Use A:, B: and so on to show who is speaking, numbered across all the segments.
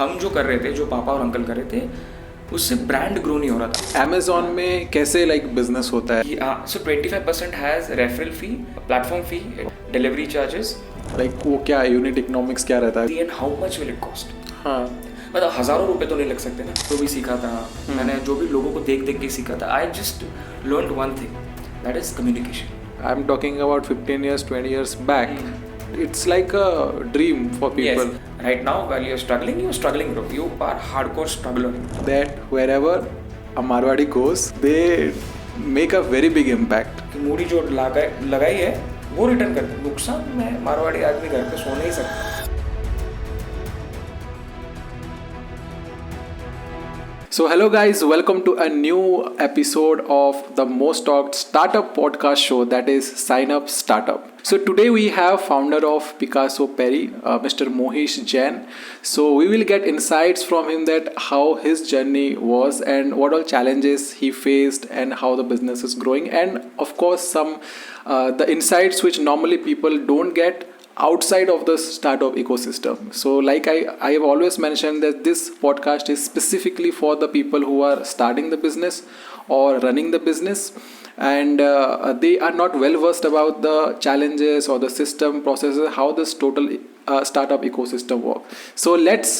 A: हम जो कर रहे थे, जो पापा और अंकल कर रहे थे, उससे ब्रांड ग्रो नहीं हो रहा था।
B: Amazon में कैसे लाइक बिजनेस होता है?
A: सो 25% has referral fee, platform fee, delivery charges,
B: like वो क्या यूनिट इकोनॉमिक्स क्या रहता है?
A: And how much will it cost.
B: हाँ,
A: मतलब हज़ारों रुपए तो नहीं लग सकते ना। जो भी सीखा था मैंने, जो भी लोगों को देख देख के सीखा था, I just learn one thing, that is communication.
B: I'm talking about 15 years, 20 years back. It's like a dream for people.
A: Yes. Right now, while you're struggling, bro. You are hardcore struggler.
B: That wherever a Marwadi goes, they make a very big impact.
A: कि Moody जो लगाई है वो return करते। नुकसान में मारवाड़ी आदमी घर पे सो नहीं सकता।
B: So hello guys, welcome to a new episode of the most talked startup podcast show, that is Sign Up Startup. So today we have founder of Picasso Perry, Mr. Mohish Jain. So we will get insights from him that how his journey was and what all challenges he faced and how the business is growing, and of course some the insights which normally people don't get outside of the startup ecosystem. So like I have always mentioned that this podcast is specifically for the people who are starting the business or running the business, and they are not well versed about the challenges or the system processes, how this total startup ecosystem works. So let's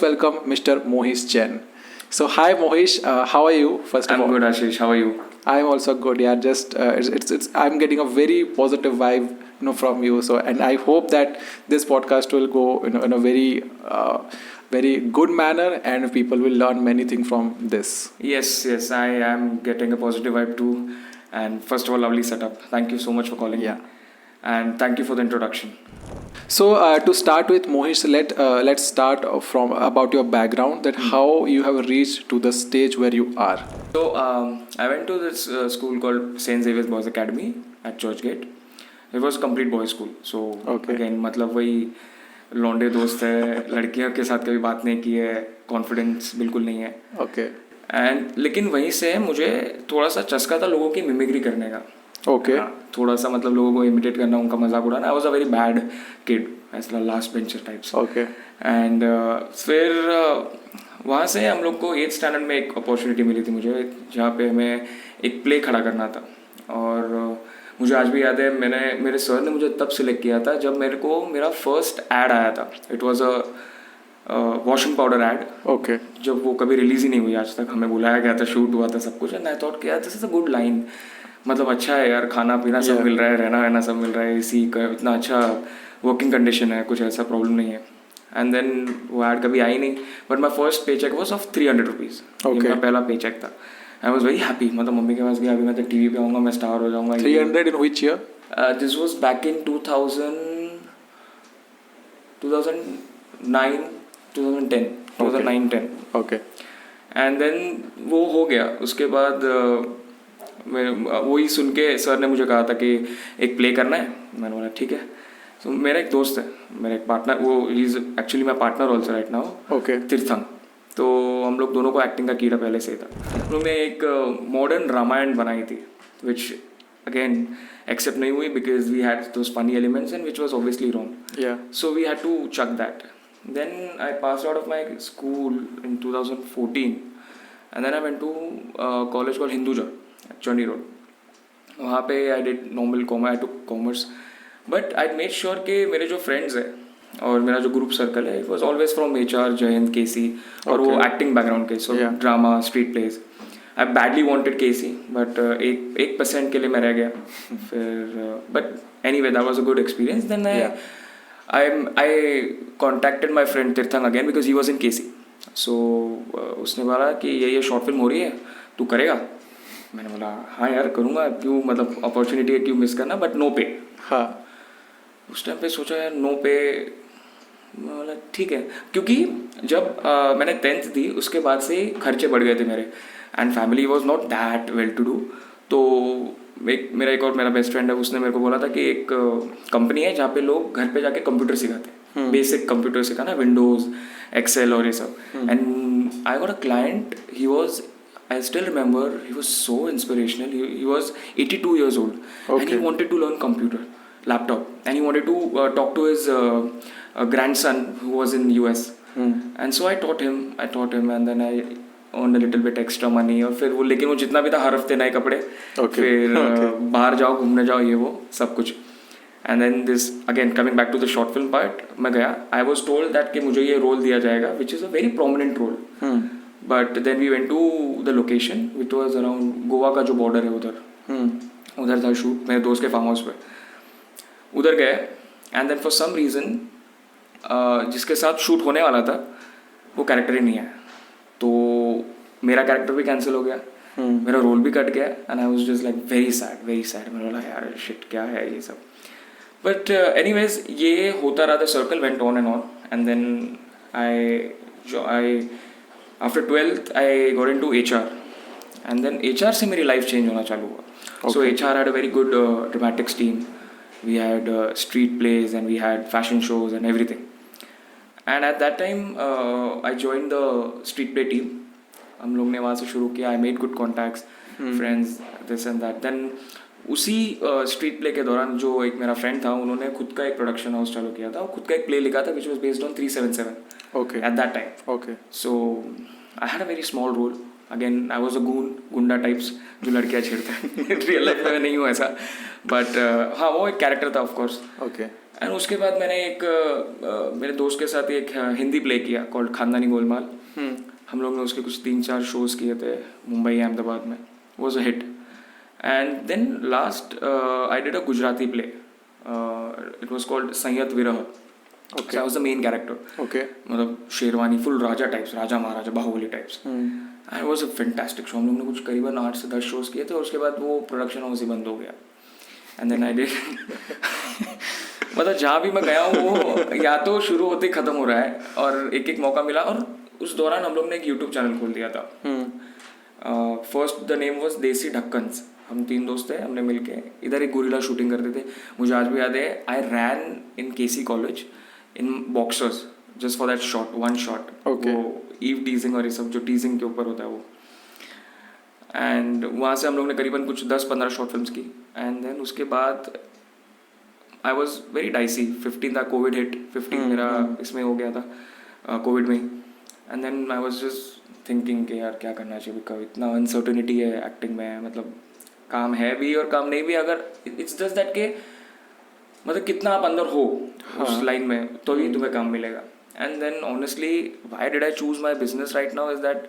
B: welcome Mr. Mohish Jain. So hi Mohish, how are you? First of all,
A: I'm good, Ashish. How are you?
B: I'm also good. Yeah, just it's I'm getting a very positive vibe, from you. So, and I hope that this podcast will go, in a very good manner, and people will learn many things from this.
A: Yes, I am getting a positive vibe too. And first of all, lovely setup. Thank you so much for calling.
B: Yeah.
A: And thank you for the introduction.
B: So to start with, Mohish, let's start from about your background, that how you have reached to the stage where you are.
A: So I went to this school called St. Xavier's Boys Academy at Churchgate. It was complete boys school. So
B: Okay.
A: again, मतलब वही लौंडे दोस्त है, लड़कियों के साथ कभी बात नहीं की है, कॉन्फिडेंस बिल्कुल नहीं है।
B: Okay.
A: एंड लेकिन वहीं से मुझे थोड़ा सा चस्का था लोगों की मिमिक्री करने का।
B: Okay.
A: हाँ, थोड़ा सा मतलब लोगों को इमिटेट करना, उनका मजाक उड़ाना। I was a very bad kid, ऐसा last bencher types.
B: Okay.
A: And फिर वहाँ से हम लोग को 8th स्टैंडर्ड में एक अपॉर्चुनिटी मिली थी मुझे, जहाँ पे हमें एक प्ले खड़ा करना था। और मुझे आज भी याद है, मेरे सर ने मुझे तब सिलेक्ट किया था जब मेरे को मेरा फर्स्ट एड आया था। It was a washing powder ad.
B: Okay.
A: जब वो कभी रिलीज ही नहीं हुई आज तक, हमें बुलाया गया था, शूट हुआ था सब कुछ। एंड आई थॉट कि यार this is a good line, मतलब अच्छा है यार, खाना पीना सब मिल रहा है, रहना वहना सब मिल रहा है, इसी का इतना अच्छा वर्किंग कंडीशन है, कुछ ऐसा प्रॉब्लम नहीं है। एंड देन वो एड कभी आई नहीं, बट माई फर्स्ट पे चेक वॉज ऑफ 300 रुपीज़। मेरा पहला पे चेक था। आई वॉज वेरी हैप्पी, मतलब मम्मी के पास गया, अभी मैं तो टीवी पे आऊँगा, मैं स्टार हो जाऊँगा।
B: 300 in which year?
A: This was back in 2009-10
B: Okay.
A: And then वो हो गया। उसके बाद वही सुन के सर ने मुझे कहा था कि एक प्ले करना है। मैंने बोला ठीक है। तो मेरा एक दोस्त है, मेरा एक पार्टनर, वो he is actually my partner also right now,
B: Okay.
A: तीर्थंग। तो हम लोग दोनों को एक्टिंग का कीड़ा पहले से ही था। हम लोग ने एक मॉडर्न रामायण बनाई थी, विच अगेन एक्सेप्ट नहीं हुई because we had those funny elements and which was obviously wrong.
B: Yeah.
A: So we had to chuck that. Then I passed out of my school in 2014, and then I went to a college called Hinduja at Chandi Road. वहाँ पे I did normal commerce, I took commerce, but I made sure कि मेरे जो friends हैं और मेरा जो group circle है, it was always from HR, Jayant, KC, और वो acting background के, so drama, street plays. I badly wanted KC, but 1% के लिए मैं रह गया। फिर but anyway that was a good experience. Then I contacted my friend Tirthang again because he was in KC. So उसने बोला कि ये शॉर्ट फिल्म हो रही है, तू करेगा? मैंने बोला हाँ यार करूँगा, क्यों, मतलब अपॉर्चुनिटी है, क्यों मिस करना, बट नो पे।
B: हाँ.
A: उस टाइम पे सोचा यार नो पे, बोला ठीक है, क्योंकि जब मैंने 10th दी उसके बाद से खर्चे बढ़ गए थे मेरे, and family was not that well to do. तो मेरा एक और मेरा बेस्ट फ्रेंड है, उसने मेरे को बोला था कि एक कंपनी है जहाँ पे लोग घर पे जाके कंप्यूटर सिखाते हैं, बेसिक कंप्यूटर सिखाना, विंडोज, एक्सेल और ये सब। And I got a client, he was, I still remember, he was so inspirational. He was 82 years old.
B: Okay.
A: And he wanted to learn computer, laptop. And he wanted to talk to his grandson who was in US. And so I taught him and then I earned a little bit extra money. और फिर वो लेकिन वो जितना भी था हर हफ्ते नए कपड़े, फिर बाहर जाओ घूमने जाओ ये वो सब कुछ. And then this again coming back to the short film part, मैं गया. आई वॉज टोल्ड दैट कि मुझे ये रोल दिया जाएगा which is a very prominent role. But then we went to the location which was around Goa का जो border है उधर था शूट, मेरे दोस्त के फार्म हाउस पे. उधर गए and then for some reason जिसके साथ शूट होने वाला था वो कैरेक्टर ही नहीं है, तो मेरा कैरेक्टर भी कैंसिल हो गया, मेरा रोल भी कट गया. And I was just like very sad. मैंने बोला यार शिट क्या है ये सब. बट एनीवेज ये होता रहा, the circle went on and then I after 12th I got into HR and then HR से मेरी लाइफ चेंज होना चालू हुआ. So HR had a very good dramatics team. We had street plays and we had fashion shows and everything. And at that time, I joined the street play team. हम लोग ने वहाँ से शुरू किया. I made good contacts, friends, this and that. Then उसी street play के दौरान जो एक मेरा friend था, उन्होंने खुद का एक production house चालू किया था और खुद का एक play लिखा था which was based on 377. Okay. At that time. Okay. So I had a very small role. Again, I was a गुंडा टाइप्स जो लड़कियाँ छेड़ते हैं. रियल लाइफ में नहीं हुआ ऐसा, बट हाँ वो एक कैरेक्टर था ऑफ कोर्स. ओके. एंड उसके बाद मैंने एक मेरे दोस्त के साथ एक हिंदी प्ले किया कॉल्ड खानदानी गोलमाल. हम लोग ने उसके कुछ 3-4 शोज़ किए थे मुंबई अहमदाबाद में. Was a hit. And then last I did a Gujarati play. It was called Sanyat Virah. Okay. So I was the main character. Okay. मतलब शेरवानी फुल राजा टाइप्स, राजा महाराजा Baahubali types. And was a fantastic show. हम लोग ने कुछ करीबन 8 से 10 शोज़ किए थे और उसके बाद वो प्रोडक्शन हाउस ही बंद हो गया. एंड देन आई डिड मतलब जहाँ भी मैं गया हूँ वो या तो शुरू होते ही ख़त्म हो रहा है और एक एक मौका मिला. और उस दौरान हम लोग ने एक यूट्यूब चैनल खोल दिया था. फर्स्ट द नेम वॉज देसी ढक्कन्स. हम 3 दोस्त थे, हमने मिलके इधर एक गोरिल्ला शूटिंग करते थे. मुझे आज भी याद है, आई रैन इन KC college in boxers just for that shot, one shot. वो ईव टीजिंग और ये सब जो टीजिंग के ऊपर होता है वो. एंड वहाँ से हम लोग ने करीबन कुछ 10-15 शॉर्ट फिल्म्स की. एंड देन उसके बाद आई वॉज वेरी डाइसी. 15 था, कोविड हिट. 15 मेरा इसमें हो गया था कोविड में. And then I was just thinking कि यार क्या करना चाहिए, बिकॉज इतना अनसर्टनिटी है एक्टिंग में. मतलब काम है भी और काम नहीं भी. अगर इट्स जस्ट दैट के मतलब कितना आप अंदर हो उस लाइन में तो ही तुम्हें काम मिलेगा. And then honestly, why did I choose my business right now is that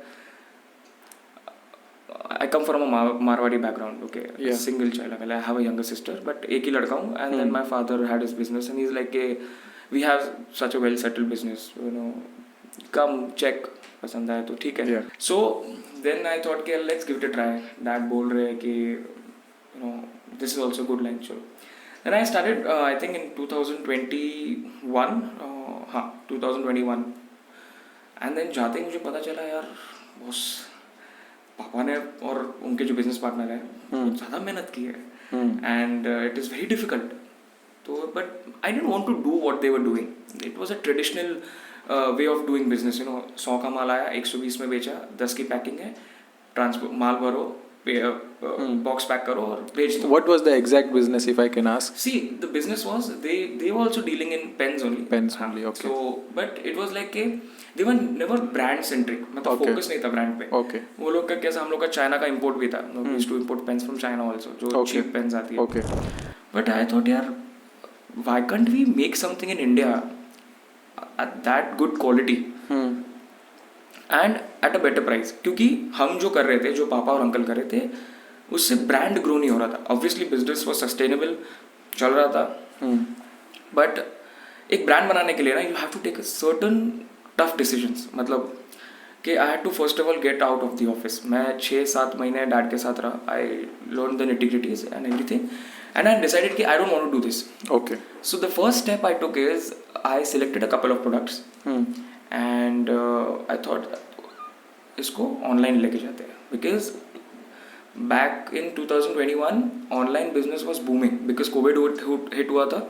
A: I come from a Marwadi background, okay, yeah. Single child. I mean, I have a younger sister, but एक ही लड़का हूँ. And then my father had his business and he's like, we have such a well settled business, you know, come check, पसंद आया तो ठीक है. Yeah. So then I thought कि let's give it a try. Dad बोल रहे कि you know this is also good line, चलो. Then I started, I think in 2021. हाँ 2021. एंड देन जाते ही मुझे पता चला यार बॉस पापा ने और उनके जो बिजनेस पार्टनर है ज़्यादा मेहनत की है. And it is very difficult. तो but I didn't want to do what they were doing. It was a traditional way of doing business. You know 100 का माल आया 120 में बेचा, 10 की पैकिंग है, ट्रांसपोर्ट माल भरो, बॉक्स पैक करो और भेज दो.
B: What was the exact business, if I can ask?
A: See, the business was they were also dealing in pens only.
B: Pens only, okay.
A: So, but it was like they were never brand centric. मतलब focus नहीं था brand पे. Okay. वो लोग का कैसा, हम लोग का चाइना का import भी था. We used to import pens from China also, जो cheap pens आती है. Okay. But I thought यार, why can't we make something in India at that good quality? And at a better price. क्योंकि हम जो कर रहे थे, जो पापा और अंकल कर रहे थे, उससे ब्रांड ग्रो नहीं हो रहा था. ऑब्वियसली बिजनेस वॉज सस्टेनेबल, चल रहा था, बट एक ब्रांड बनाने के लिए ना you have to take a certain tough decisions. मतलब कि I had to first of all get out of the office. मैं 6-7 महीने डैड के साथ रहा. I learn the nitty gritties and everything and I decided कि I don't want to do this. Okay. So the first step I took is I selected a couple of products and I thought इसको online लेके जाते हैं. Because back in 2021 online business was booming because Covid hit हुआ था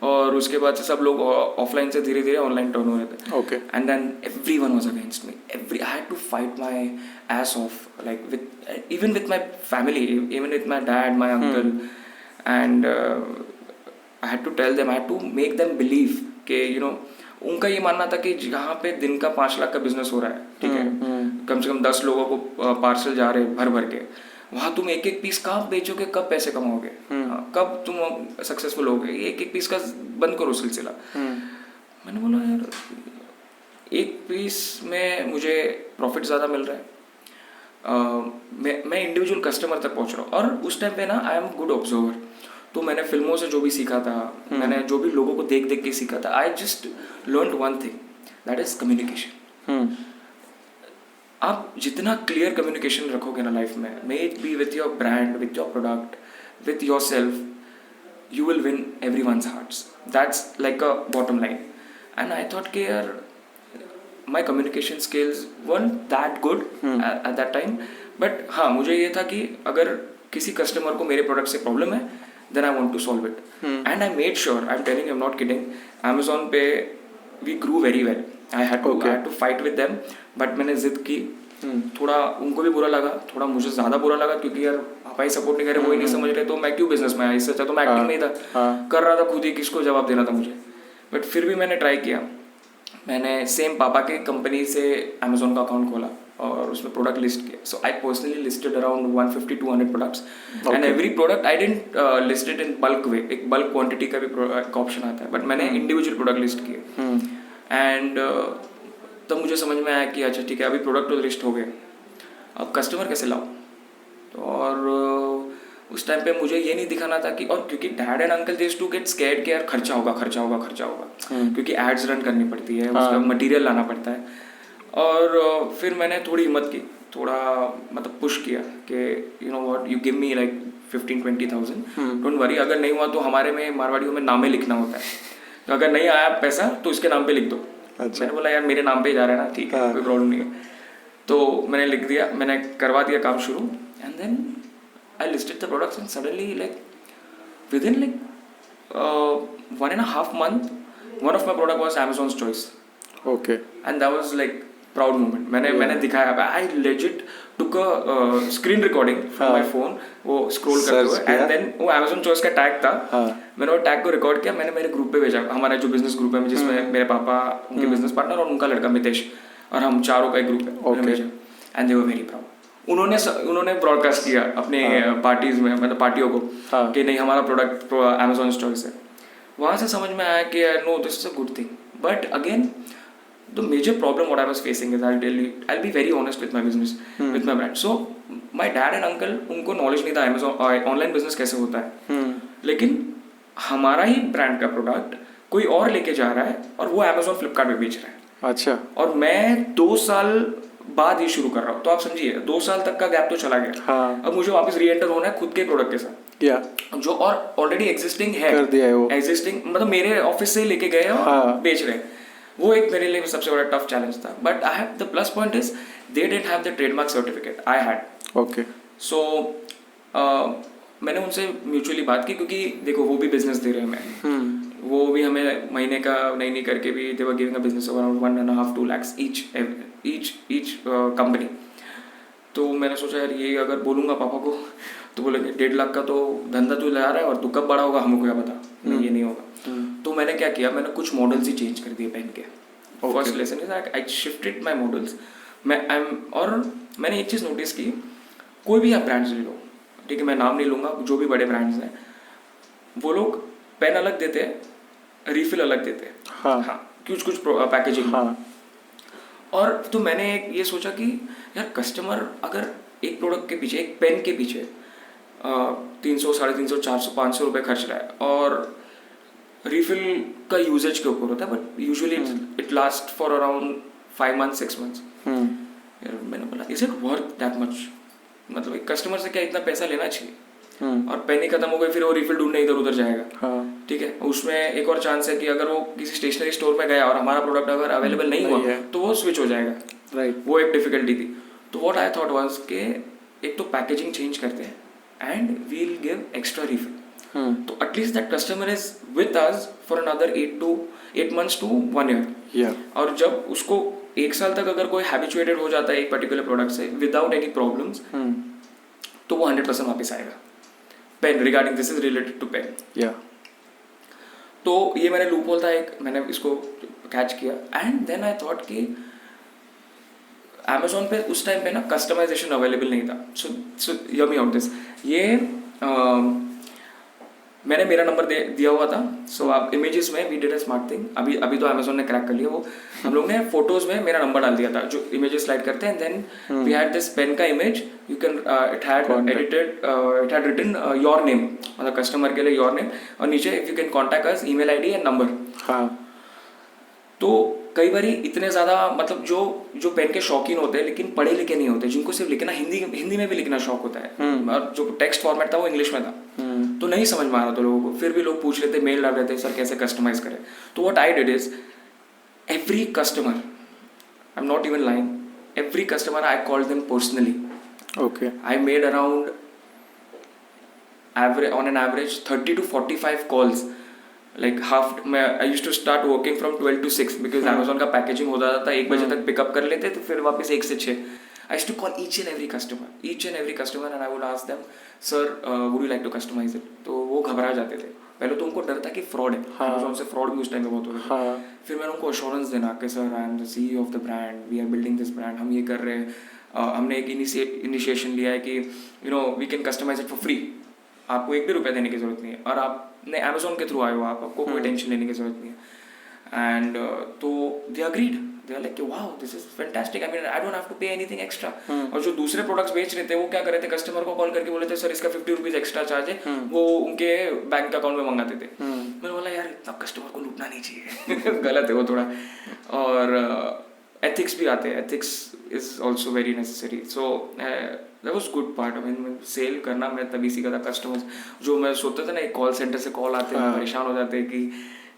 A: और उसके बाद से सब लोग ऑफलाइन से धीरे धीरे ऑनलाइन टर्न हो रहे थे. Okay. And then everyone was against me. I had to fight my ass off like with even with my family, even with my dad, my uncle. And I had to tell them, I had to make them believe कि you know उनका ये मानना था कि जहाँ पे दिन का 5 लाख का बिजनेस हो रहा है, ठीक है, कम से कम 10 लोगों को पार्सल जा रहे भर भर के, वहाँ तुम एक एक पीस कहाँ बेचोगे, कब पैसे कमाओगे, कब तुम सक्सेसफुल होगे, एक एक पीस का बंद करो सिलसिला। मैंने बोला यार एक पीस में मुझे प्रॉफिट ज़्यादा मिल रहा है, मैं इंडिविजुअल कस्टमर तक पहुँच रहा हूँ। और उस टाइम पे ना आई एम गुड ऑब्जर्वर, तो मैंने फिल्मों से जो भी सीखा था, मैंने जो भी लोगों को देख देख के सीखा था, I just learn one thing, that is communication. आप जितना क्लियर कम्युनिकेशन रखोगे ना लाइफ में, may it be with your brand, with your product, with your self, you will win everyone's hearts. That's like a bottom line. And I thought कि यार my communication skills weren't that good at that time. But हाँ, मुझे ये था कि अगर किसी customer को मेरे प्रोडक्ट से प्रॉब्लम है, then I want to solve it. And I made sure, I'm telling you, I'm not kidding, Amazon पे we grew very well. I had to fight with them, but मैंने जिद की, थोड़ा उनको भी बुरा लगा, थोड़ा मुझे ज़्यादा बुरा लगा, क्योंकि यार पापा ही सपोर्ट नहीं कर रहे, वो ही नहीं समझ रहे, तो मैं क्यों बिजनेस में आया, इससे अच्छा तो मैं एक्टिंग में ही था, कर रहा था खुद ही, किसको जवाब देना था मुझे। बट फिर भी मैंने ट्राई किया, मैंने सेम पापा के कंपनी से अमेजोन का अकाउंट खोला और उसमें प्रोडक्ट लिस्ट किया। So I personally listed around 150-200 products, and every product I didn't list it in bulk way, एक बल्क क्वांटिटी का भी ऑप्शन आता है, बट मैंने इंडिविजुअल प्रोडक्ट लिस्ट किए। एंड तब मुझे समझ में आया कि अच्छा ठीक है, अभी प्रोडक्ट तो लिस्ट हो गए, अब कस्टमर कैसे लाओ। और उस टाइम पे मुझे ये नहीं दिखाना था कि, और क्योंकि dad and uncle they to get scared कि यार खर्चा होगा, क्योंकि एड्स रन करनी पड़ती है, उसका मटेरियल लाना पड़ता है। और फिर मैंने थोड़ी हिम्मत की, थोड़ा मतलब पुश किया कि you know what, you give me like 15-20,000, don't worry, अगर नहीं हुआ तो हमारे में मारवाड़ियों में नामे लिखना होता है, तो अगर नहीं आया पैसा तो इसके नाम पे लिख दो। अच्छा। मैंने बोला यार मेरे नाम पे ही जा रहा है ना, ठीक है, कोई प्रॉब्लम नहीं है। तो मैंने लिख दिया, मैंने करवा दिया काम शुरू, and then I listed the products, and suddenly like within like 1.5 month one of my product was Amazon's choice.
B: Okay.
A: And that was like proud moment. मैंने दिखाया, I legit took a screen recording from my phone, वो scroll करते हुए, and then वो Amazon choice का tag था, मैंने वो टैग को रिकॉर्ड किया, मैंने मेरे ग्रुप पे भेजा, हमारा जो बिजनेस ग्रुप है जिसमें मेरे पापा, उनके बिजनेस पार्टनर और उनका लड़का मितेश, और हम चारों का एक ग्रुप है, मैंने भेजा, and they were very proud. उन्होंने ब्रॉडकास्ट किया अपने पार्टीज में, मतलब पार्टियों को, कि नहीं हमारा प्रोडक्ट Amazon's choice है। वहाँ से समझ में आया कि no this is a good thing. But again the major problem what I was facing is, I'll be very honest with my business, with my brand. So my dad and uncle, उनको knowledge नहीं था Amazon online business कैसे होता है, लेकिन हमारा ही brand का product कोई और लेके जा रहा है और वो Amazon फ्लिपकार्ट पे बेच रहा है। अच्छा। और मैं 2 साल बाद ये शुरू कर रहा हूँ, तो आप समझिए 2 साल तक का गैप तो चला गया। हाँ। अब मुझे वापस री एंटर होना है खुद के प्रोडक्ट के साथ, जो और ऑलरेडी एग्जिस्टिंग है, कर दिया है वो, एग्जिस्टिंग मतलब मेरे ऑफिस से लेके गए और बेच रहे हैं। वो एक मेरे लिए सबसे बड़ा टफ चैलेंज था। But I have the plus point is they didn't have the trademark certificate, I had. Okay. So मैंने उनसे म्यूचुअली बात की, क्योंकि देखो वो भी बिजनेस दे रहे हैं, मैं वो भी हमें महीने का नहीं करके भी they were giving a business around 1.5-2 lakhs each company. तो मैंने सोचा यार ये अगर बोलूँगा पापा को तो बोलेंगे 1.5 लाख का तो धंधा तू ला रहा है और तू कब बड़ा होगा हमको क्या पता, नहीं ये नहीं होगा। तो मैंने क्या किया, मैंने कुछ मॉडल्स ही चेंज कर दिए पेन के। First lesson is I shifted my models. और मैंने एक चीज़ नोटिस की, कोई भी आप ब्रांड्स ले लो, ठीक है, मैं नाम नहीं लूँगा, जो भी बड़े ब्रांड्स हैं, वो लोग पेन अलग देते हैं, रिफिल अलग देते हैं। हाँ, कुछ पैकेजिंग। और तो मैंने ये सोचा कि यार कस्टमर अगर एक प्रोडक्ट के पीछे, एक पेन के पीछे 300, 350, 400, 500 रुपये खर्च रहा है, और रिफिल का यूजेज के ऊपर होता है, but usually it last for around 5 months 6 months। यार मैंने बोला is it worth that much, मतलब एक कस्टमर से क्या इतना पैसा लेना चाहिए, और पेन ही खत्म हो गई फिर वो रिफिल ढूंढने इधर उधर जाएगा। ठीक है, उसमें एक और चांस है कि अगर वो किसी स्टेशनरी स्टोर में गया और हमारा प्रोडक्ट अगर अवेलेबल नहीं हुआ तो वो स्विच हो जाएगा। राइट, वो एक डिफिकल्टी थी। तो व्हाट आई थॉट वाज कि एक तो पैकेजिंग चेंज करते हैं and we will give extra refill, तो at least that customer is with us for another 8 months to 1 year। और जब उसको 1 साल तक अगर कोई हैबिचुएटेड हो जाता है एक पर्टिकुलर प्रोडक्ट से विदाउट एनी प्रॉब्लम्स, तो वो 100% वापस आएगा। Pen, regarding this is related to pen. तो ये मैंने लूप होल था एक, मैंने इसको कैच किया. एंड देन आई थॉट कि Amazon पे उस टाइम पे ना कस्टमाइजेशन अवेलेबल नहीं था. So hear me out this. ये मैंने मेरा नंबर दिया हुआ था. सो आप इमेजेस में we did a smart thing. अभी तो अमेजोन ने क्रैक कर लिया वो. हम लोग ने फोटोज में मेरा नंबर डाल दिया था जो इमेजेस स्लाइड करते हैं. Then we had this pen का image. You can it had edited it had written your name, मतलब कस्टमर के लिए योर नेम, और नीचे if you can contact us, email ID and number.
B: हाँ.
A: तो कई बार इतने ज़्यादा मतलब जो पेन के शौकीन होते हैं लेकिन पढ़े लिखे नहीं होते, जिनको सिर्फ लिखना हिंदी में भी लिखना शौक होता है, और जो टेक्स्ट फॉर्मेट था वो इंग्लिश में था, तो नहीं समझ में आ रहा था लोगों को. फिर भी लोग पूछ लेते, मेल डाल रहे थे, सर कैसे कस्टमाइज करें. तो what I did is every customer, I'm not even lying, every customer I called them personally.
B: Okay.
A: I made around on an average 30 to 45 calls. Like I used to start working from 12 to 6 because Amazon का packaging हो जाता था. 1 बजे तक pickup कर लेते, तो फिर वापस 1 से 6. I used to call each and every customer and I would ask them, sir, would you like to customize it? तो वो घबरा जाते थे. पहले तो उनको डर था कि फ्रॉड है. Amazon से फ्रॉड भी उस टाइम पे बहुत हो रहा था. फिर मैंने उनको अश्योरेंस देना कि sir I am the CEO of the brand, we are building this brand, हम ये कर रहे हैं. हमने एक इनिशिएशन लिया है कि you know we can customize it for free. आपको 1 भी रुपया देने की जरूरत नहीं है, और आपने अमेजोन के थ्रू आए हो, आपको कोई टेंशन लेने की जरूरत नहीं है. एंड तो they agreed. They are like wow this is fantastic, I mean I don't have to pay anything extra. और जो दूसरे प्रोडक्ट्स बेच रहे थे वो क्या कर रहे थे, कस्टमर को कॉल करके बोले थे सर इसका 50 रुपीज एक्स्ट्रा चार्ज है, वो उनके बैंक अकाउंट में मंगाते थे. मैंने बोला यार इतना कस्टमर को लूटना नहीं चाहिए. गलत है वो थोड़ा. और एथिक्स भी आते हैं. Ethics is also very necessary. So that was good part. I mean sale करना मैं तभी सीखा था. कस्टमर्स जो मैं सोचता था ना, एक कॉल सेंटर से कॉल आते हैं, परेशान हो जाते हैं कि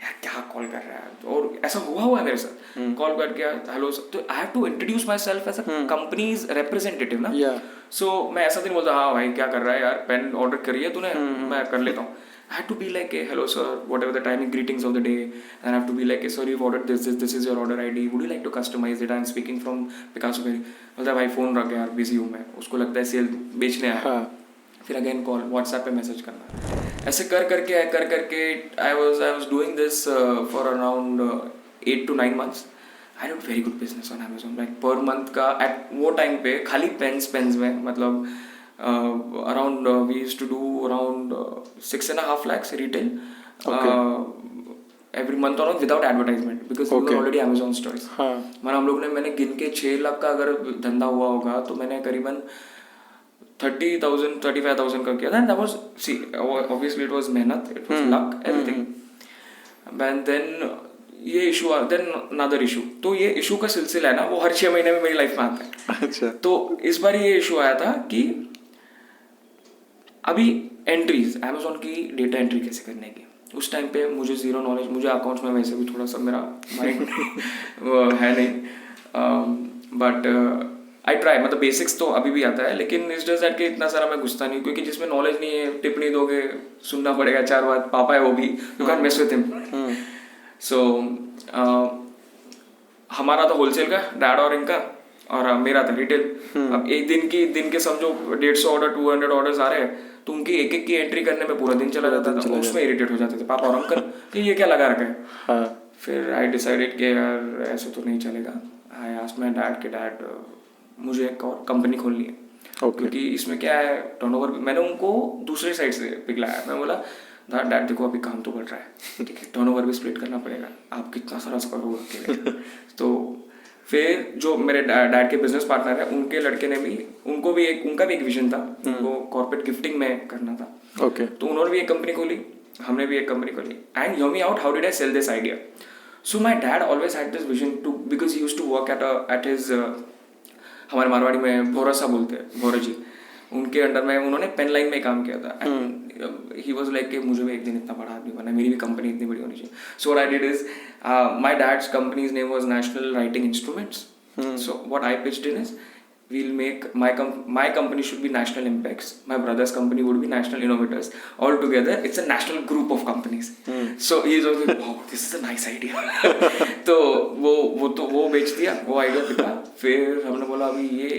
A: यार क्या कॉल कर रहा है. और ऐसा हुआ है मेरे साथ. कॉल करके हेलो, तो I have to introduce myself as a company's representative ना. सो मैं ऐसा नहीं बोलता हाँ भाई क्या कर रहा है यार, पेन ऑर्डर करी है तूने, मैं कर लेता हूँ. I had to be like, hello sir, whatever the timing greetings of the day, and I have to be like, sir you've ordered this is your order ID, would you like to customize it? I'm speaking from Picasso Perry. बोलता है भाई phone रख यार, busy हूँ मैं. उसको लगता है सेल बेचने आया. फिर अगेन कॉल, व्हाट्सएप पे मैसेज करना. ऐसे कर करके I was doing this for around 8 to 9 months. I had a very good business on Amazon. Like per month का at वो टाइम पे खाली पेन्स में मतलब around we used to do around 6.5 lakhs retail every month on without advertisement because we were already Amazon stores. मतलब हम लोग ने, मैंने गिन के 6 लाख का अगर धंधा हुआ होगा तो मैंने करीबन 30,000 35,000 का किया था. That was, see, obviously it was मेहनत, it was luck, everything. And then ये इशू, देन अनदर इशू. तो ये इशू का सिलसिला है ना, वो हर 6 महीने में मेरी लाइफ में आता है. अच्छा. तो इस बार ये इशू आया था कि अभी एंट्रीज, अमेजोन की डेटा एंट्री कैसे करने की. उस टाइम पे मुझे जीरो नॉलेज. मुझे अकाउंट्स में वैसे भी थोड़ा सा मेरा माइंड है नहीं, बट आई ट्राई. मतलब बेसिक्स तो अभी भी आता है, लेकिन इस जस्ट दैट कि इतना सारा मैं घुसता नहीं, क्योंकि जिसमें नॉलेज नहीं है टिप्पणी दोगे, सुनना पड़ेगा 4 बात. पापा है वो भी, you can mess with him. So हमारा तो होलसेल का, डैड और इनका, और मेरा था रिटेल. अब एक दिन के समझो 150 ऑर्डर 200 ऑर्डर्स आ रहे हैं, तो उनकी एक की एंट्री करने में पूरा दिन चला जाता था. उसमें इरिटेट हो जाते थे पापा और अंकल कि ये क्या लगा रखा है. फिर आई डिसाइडेड कि यार ऐसे तो नहीं चलेगा. आई आस्क्ड माय डैड कि डैड मुझे एक और कंपनी खोलनी है. क्योंकि इसमें क्या है, टर्नओवर. मैंने उनको दूसरे साइड से पिघलाया. मैं बोला डैड देखो अभी काम तो बढ़ रहा है, ठीक है, टर्नओवर भी स्प्लिट करना पड़ेगा, आप कितना सारा करोगे अकेले. तो फिर जो मेरे डैड के बिजनेस पार्टनर है, उनके लड़के ने भी, उनका भी एक विजन था, उनको कॉर्पोरेट गिफ्टिंग में करना था. ओके. तो उन्होंने भी एक कंपनी खोली, हमने भी एक कंपनी खोली. And hear me out, how did I cell this idea. So my dad always had this vision to, because he used to work at his, हमारे मारवाड़ी में भोरा सा बोलते हैं, भोरा जी, उनके अंडर में उन्होंने पेन लाइन में काम किया था. ही वॉज लाइक कि मुझे भी एक दिन इतना बड़ा आदमी बनना है, मेरी भी कंपनी इतनी बड़ी होनी चाहिए. So what I did is, my dad's companies name was national writing instruments. So what I pitched in is, we'll make my company should be National Impacts, my brother's company would be National Innovators. All together it's a national group of companies. So he's also like, wow, this is a nice idea. तो वो बेच दिया, वो idea पिता. फिर हमने बोला अभी ये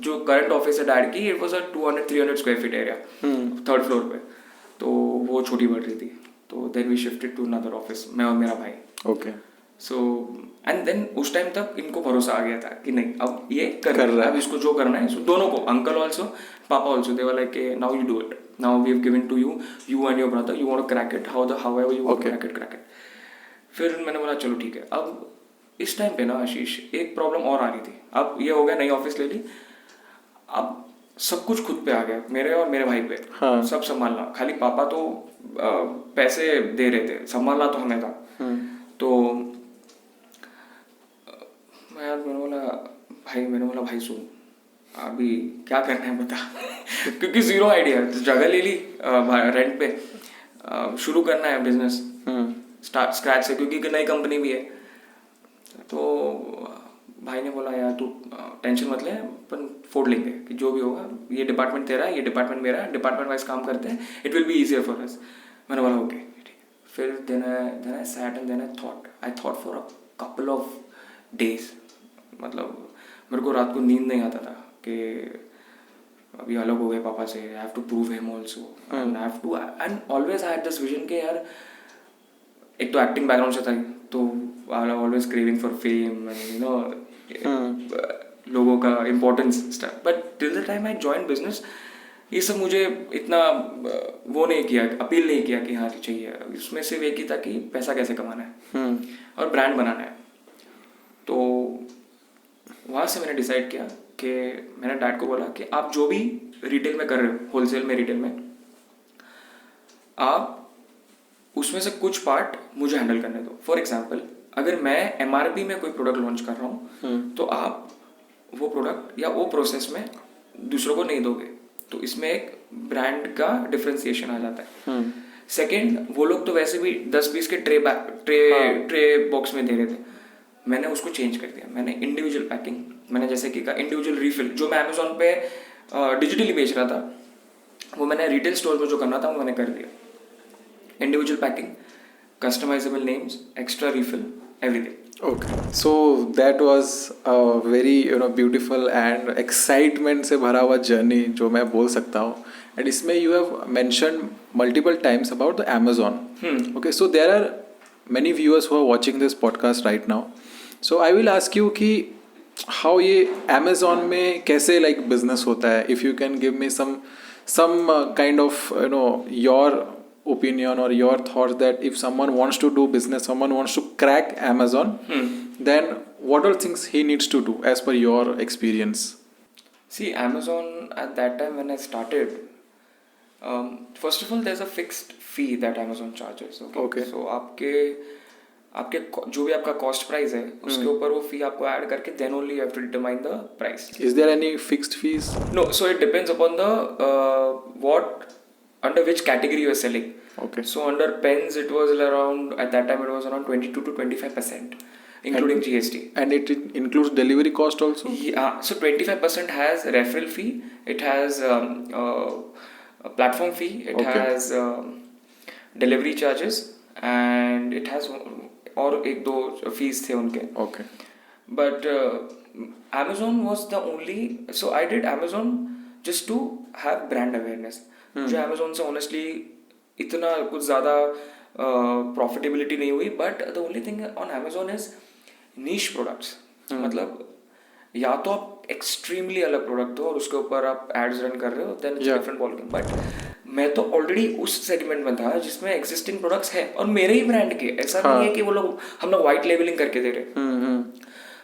A: जो करंट ऑफिस है डैड की, it was a 200-300 square feet area, 3rd floor पे. तो वो छोटी बढ़ रही थी, तो then we shifted to another office, मैं और मेरा भाई. ओके. सो एंड देन उस टाइम तक इनको भरोसा आ गया था कि नहीं अब ये कर
B: कर
A: रहा
B: रहा
A: है,
B: है।
A: अब इसको जो करना है, दोनों को, अंकल ऑल्सो, पापा also, they were like now you do it, now we have given to you, you and your brother, you want to crack it, however you want to
B: Okay.
A: Crack it. फिर मैंने बोला चलो ठीक है। अब इस time पे ना आशीष एक प्रॉब्लम और आ रही थी। अब ये हो गया, नई ऑफिस ले ली, अब सब कुछ खुद पे आ गया, मेरे और मेरे भाई पे।
B: हाँ।
A: सब संभालना, खाली पापा तो पैसे दे रहे थे, संभालना तो हमें था। तो मैंने बोला भाई सुन, अभी क्या करना है बता। क्योंकि जीरो आइडिया, जगह ले ली रेंट पे, शुरू करना है बिजनेस स्टार्ट स्क्रैच से, क्योंकि नई कंपनी भी है। तो भाई ने बोला यार तू टेंशन मत ले, अपन फोड़ लेंगे, कि जो भी होगा, ये डिपार्टमेंट तेरा है, ये डिपार्टमेंट मेरा है, डिपार्टमेंट वाइज काम करते हैं, it will be easier for us. मैंने बोला ओके ठीक है। फिर then I sat and then I thought for a couple of days. मतलब मेरे को रात को नींद नहीं आता था कि अभी अलग हो गए पापा से, I have to prove him also, and I have to, and always I had this vision के यार, एक तो एक्टिंग बैकग्राउंड से था, तो I am always craving for fame and you know लोगों का importance stuff. But till the time I join business, ये सब मुझे इतना वो नहीं किया, अपील नहीं किया कि हाँ चाहिए। इसमें सिर्फ एक ही था कि पैसा कैसे कमाना है और ब्रांड बनाना है। तो वहाँ से मैंने डिसाइड किया कि मैंने डैड को बोला कि आप जो भी रिटेल में कर रहे हो, होलसेल में, रिटेल में, आप उसमें से कुछ पार्ट मुझे हैंडल करने दो। फॉर एग्जाम्पल, अगर मैं एमआरपी में कोई प्रोडक्ट लॉन्च कर रहा हूँ तो आप वो प्रोडक्ट या वो प्रोसेस में दूसरों को नहीं दोगे, तो इसमें एक ब्रांड का डिफरेंशिएशन आ जाता है। सेकंड, वो लोग तो वैसे भी 10-20 के ट्रे बॉक्स में दे रहे थे, मैंने उसको चेंज कर दिया। मैंने इंडिविजुअल पैकिंग, मैंने जैसे कि कहा इंडिविजुअल रिफिल, जो मैं अमेजोन पे डिजिटली बेच रहा था, वो मैंने रिटेल स्टोर में जो करना था वो मैंने कर दिया। Individual packing, customizable names, extra refill, everything.
B: Okay, so that was a very beautiful and excitement से भरा हुआ journey जो मैं बोल सकता हूँ. And इसमें you have mentioned multiple times about the Amazon. Okay, so there are many viewers who are watching this podcast right now. So I will ask you कि how ये Amazon में कैसे like business होता है. If you can give me some kind of your opinion or your thoughts that if someone wants to do business, someone wants to crack Amazon, then what are things he needs to do as per your experience?
A: See, Amazon at that time when I started, first of all there's a fixed fee that Amazon charges.
B: Okay.
A: So आपके जो भी आपका cost price है उसके ऊपर वो फी आपको add करके then only you have to determine the price.
B: Is there any fixed fees?
A: No, so it depends upon the what under which category you are selling.
B: Okay.
A: So under pens it was around, at that time it was around 22 to 25%, including GST.
B: And it includes delivery cost also?
A: Yeah, so 25% has referral fee, it has a platform fee, it
B: Okay.
A: has delivery charges, and it has और एक दो fees थे उनके.
B: Okay.
A: But Amazon was the only, so I did Amazon just to have brand awareness. मुझे Amazon से honestly इतना कुछ ज़्यादा प्रॉफिटेबिलिटी नहीं हुई, but the only thing on Amazon is niche products. मतलब या तो आप एक्सट्रीमली अलग प्रोडक्ट हो और उसके ऊपर आप एड्स रन कर रहे हो, then it's different ballgame. But मैं तो ऑलरेडी उस सेगमेंट में था जिसमें एग्जिस्टिंग प्रोडक्ट्स हैं और मेरे ही ब्रांड के. ऐसा नहीं है कि वो लोग, हम लोग वाइट लेबलिंग करके दे रहे.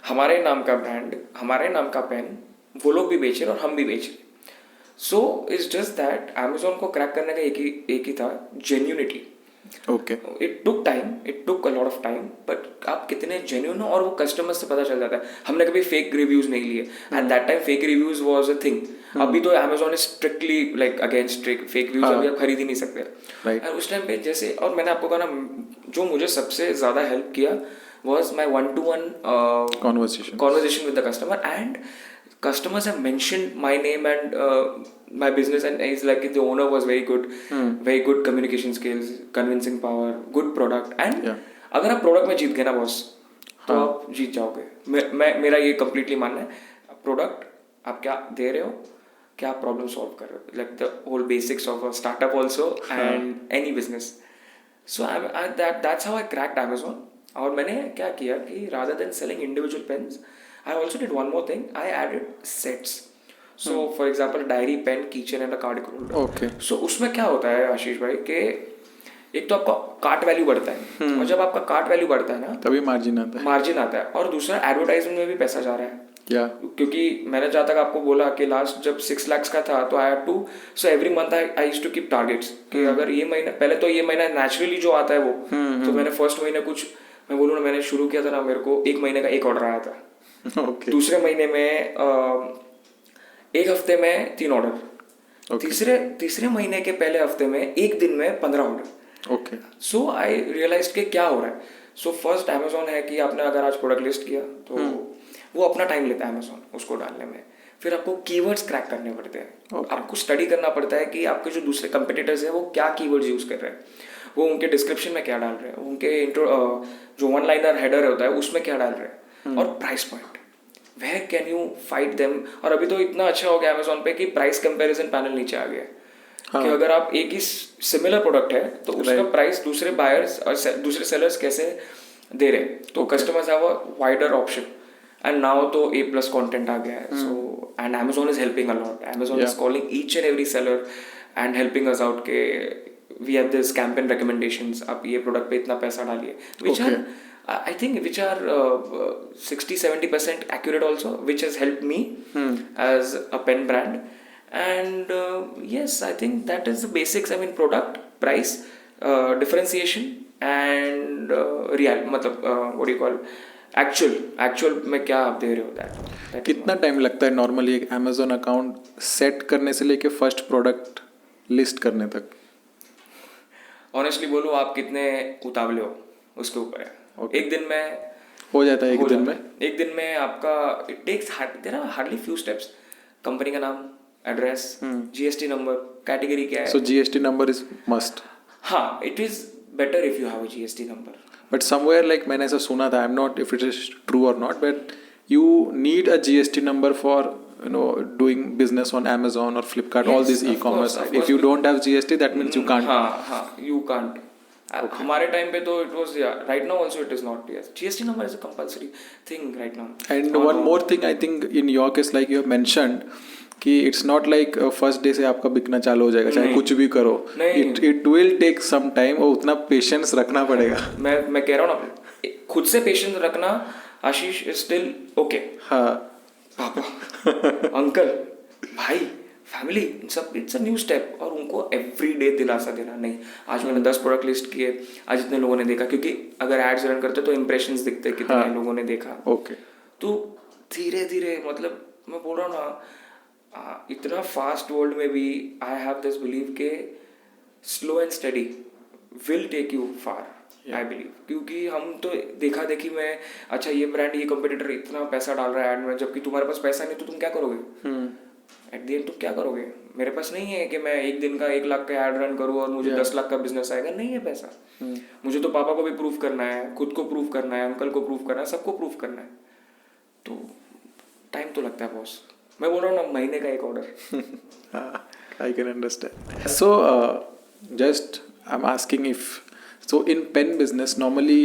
A: हमारे नाम का ब्रांड, हमारे नाम का पेन वो लोग भी बेच रहे और हम भी बेच रहे. So it's just that Amazon को क्रैक करने का एक ही था, genuinity.
B: Okay.
A: It took a lot of time, but आप कितने जेन्यून हो और वो कस्टमर्स से पता चल जाता है. हमने कभी फेक रिव्यूज नहीं लिए. At that time fake reviews was a thing. अभी तो Amazon is strictly like against fake reviews. अभी आप खरीद ही नहीं सकते.
B: Right.
A: और उस टाइम पे जैसे, और मैंने आपको कहा ना, जो मुझे सबसे ज़्यादा हेल्प किया was my one-to-one conversation with the customer, and customers have mentioned my name and my business, and it's like the owner was very good, very good communication skills, convincing power, good product, and अगर आप product में जीत गए ना boss, तो आप जीत जाओगे. मेरा ये completely मानना है. प्रोडक्ट आप क्या दे रहे हो, क्या प्रॉब्लम सॉल्व कर रहे हो, like the whole basics of a startup also and any business. So that's how I cracked Amazon. और मैंने क्या किया कि rather than selling individual pens, I also did one more thing. I added sets. So for example, diary, pen, keychain and a card holder.
B: Okay.
A: So उसमें क्या होता है आशीष भाई कि एक तो आपका कार्ट वैल्यू बढ़ता है, और जब आपका कार्ट वैल्यू बढ़ता है ना,
B: तभी मार्जिन आता है.
A: मार्जिन आता है, और दूसरा एडवर्टाइजमेंट में भी पैसा जा रहा है.
B: या
A: क्योंकि मैंने जहाँ तक आपको बोला कि लास्ट जब 6 lakhs का था तो I had to, so every month I used to keep targets कि अगर ये महीना, पहले तो ये महीना नेचुरली जो आता है वो, तो मैंने फर्स्ट महीने कुछ, मैं बोलूँ ना, मैंने शुरू किया था ना, मेरे को एक महीने का एक ऑर्डर आया था.
B: ओके.
A: दूसरे महीने में एक हफ्ते में 3 ऑर्डर, तीसरे महीने के पहले हफ्ते में एक दिन में 15 ऑर्डर.
B: ओके.
A: सो आई रियलाइज कि क्या हो रहा है. सो फर्स्ट अमेजोन है कि आपने अगर आज प्रोडक्ट लिस्ट किया तो वो अपना टाइम लेता है अमेजोन उसको डालने में. फिर आपको कीवर्ड्स क्रैक करने पड़ते हैं. आपको स्टडी करना पड़ता है कि आपके जो दूसरे कंपटीटर्स हैं वो क्या कीवर्ड्स यूज कर रहे हैं, वो उनके डिस्क्रिप्शन में क्या डाल रहे हैं, उनके जो वन लाइनर हेडर होता है उसमें क्या डाल रहे हैं, और price point, where can you fight them. और अभी तो इतना अच्छा हो गया अमेजोन पे कि प्राइस कंपैरिजन पैनल नीचे आ गया है. कि अगर आप एक ही सिमिलर प्रोडक्ट है तो उसका प्राइस दूसरे बायर्स और दूसरे सेलर्स कैसे दे रहे हैं, तो customers have a wider option. And now तो A+ कंटेंट आ गया है. So and Amazon is helping a lot. Amazon is calling each and every seller and helping us out के we have this campaign recommendations, आप ये product पे इतना पैसा डालिए, which are I think which are 60-70% accurate also, which has helped me as a pen brand. And yes, I think that is the basics. I mean, product, price, differentiation, and real, मतलब what do you call, actual में क्या आप दे रहे हो that.
B: कितना time लगता है normally एक अमेजोन अकाउंट सेट करने से लेके फर्स्ट प्रोडक्ट लिस्ट करने तक?
A: ऑनेस्टली बोलो, आप कितने उतावले हो उसके ऊपर है. एक दिन में
B: हो जाता है. एक दिन में
A: आपका it takes hardly few steps. Company का नाम, एड्रेस, GST नंबर, कैटेगरी क्या है.
B: So GST number is must.
A: हाँ, it is better if you have a GST number.
B: But somewhere like मैंने ऐसा सुना था, I am not if it is true or not, but you need a GST number for doing business on Amazon or Flipkart, all these e-commerce. If you don't have GST, that means you can't.
A: हाँ, you can't. हमारे time पे तो it was, right now also it is not. Yes, GST number is a compulsory thing right now.
B: And one more thing, I think in your case, like you have mentioned, कि it's not like first day से आपका बिकना चालू हो जाएगा, चाहे कुछ भी करो. It will take some time, और उतना patience रखना पड़ेगा.
A: मैं कह रहा हूँ ना, खुद से patience रखना आशीष is still okay.
B: हाँ.
A: पापा, अंकल, भाई, फैमिली, सब इट्स अ न्यू स्टेप. और उनको एवरी डे दिलासा देना, नहीं आज मैंने 10 प्रोडक्ट लिस्ट किए, आज इतने लोगों ने देखा, क्योंकि अगर एड्स रन करते तो इंप्रेशंस दिखते कितने लोगों ने देखा.
B: ओके.
A: तो धीरे धीरे, मतलब मैं बोल रहा हूँ ना, इतना फास्ट वर्ल्ड में भी आई हैव दिस बिलीव के slow and steady will take you far. I believe, क्योंकि हम तो देखा देखी में, अच्छा ये ब्रांड, ये कंपटीटर इतना पैसा डाल रहा है एड में, जबकि तुम्हारे पास पैसा नहीं, तो तुम क्या करोगे एट द एंड? तुम क्या करोगे? मेरे पास नहीं है कि मैं एक दिन का 1 लाख का एड रन करूँ और मुझे 10 लाख का बिजनेस आएगा. नहीं है पैसा. मुझे तो पापा को भी प्रूव करना है, खुद को प्रूव करना है, अंकल को प्रूव करना है, सबको प्रूव करना है. तो टाइम तो लगता है बॉस. मैं बोल रहा हूँ ना, महीने का एक order.
B: I can understand. So just I am asking if so in pen business normally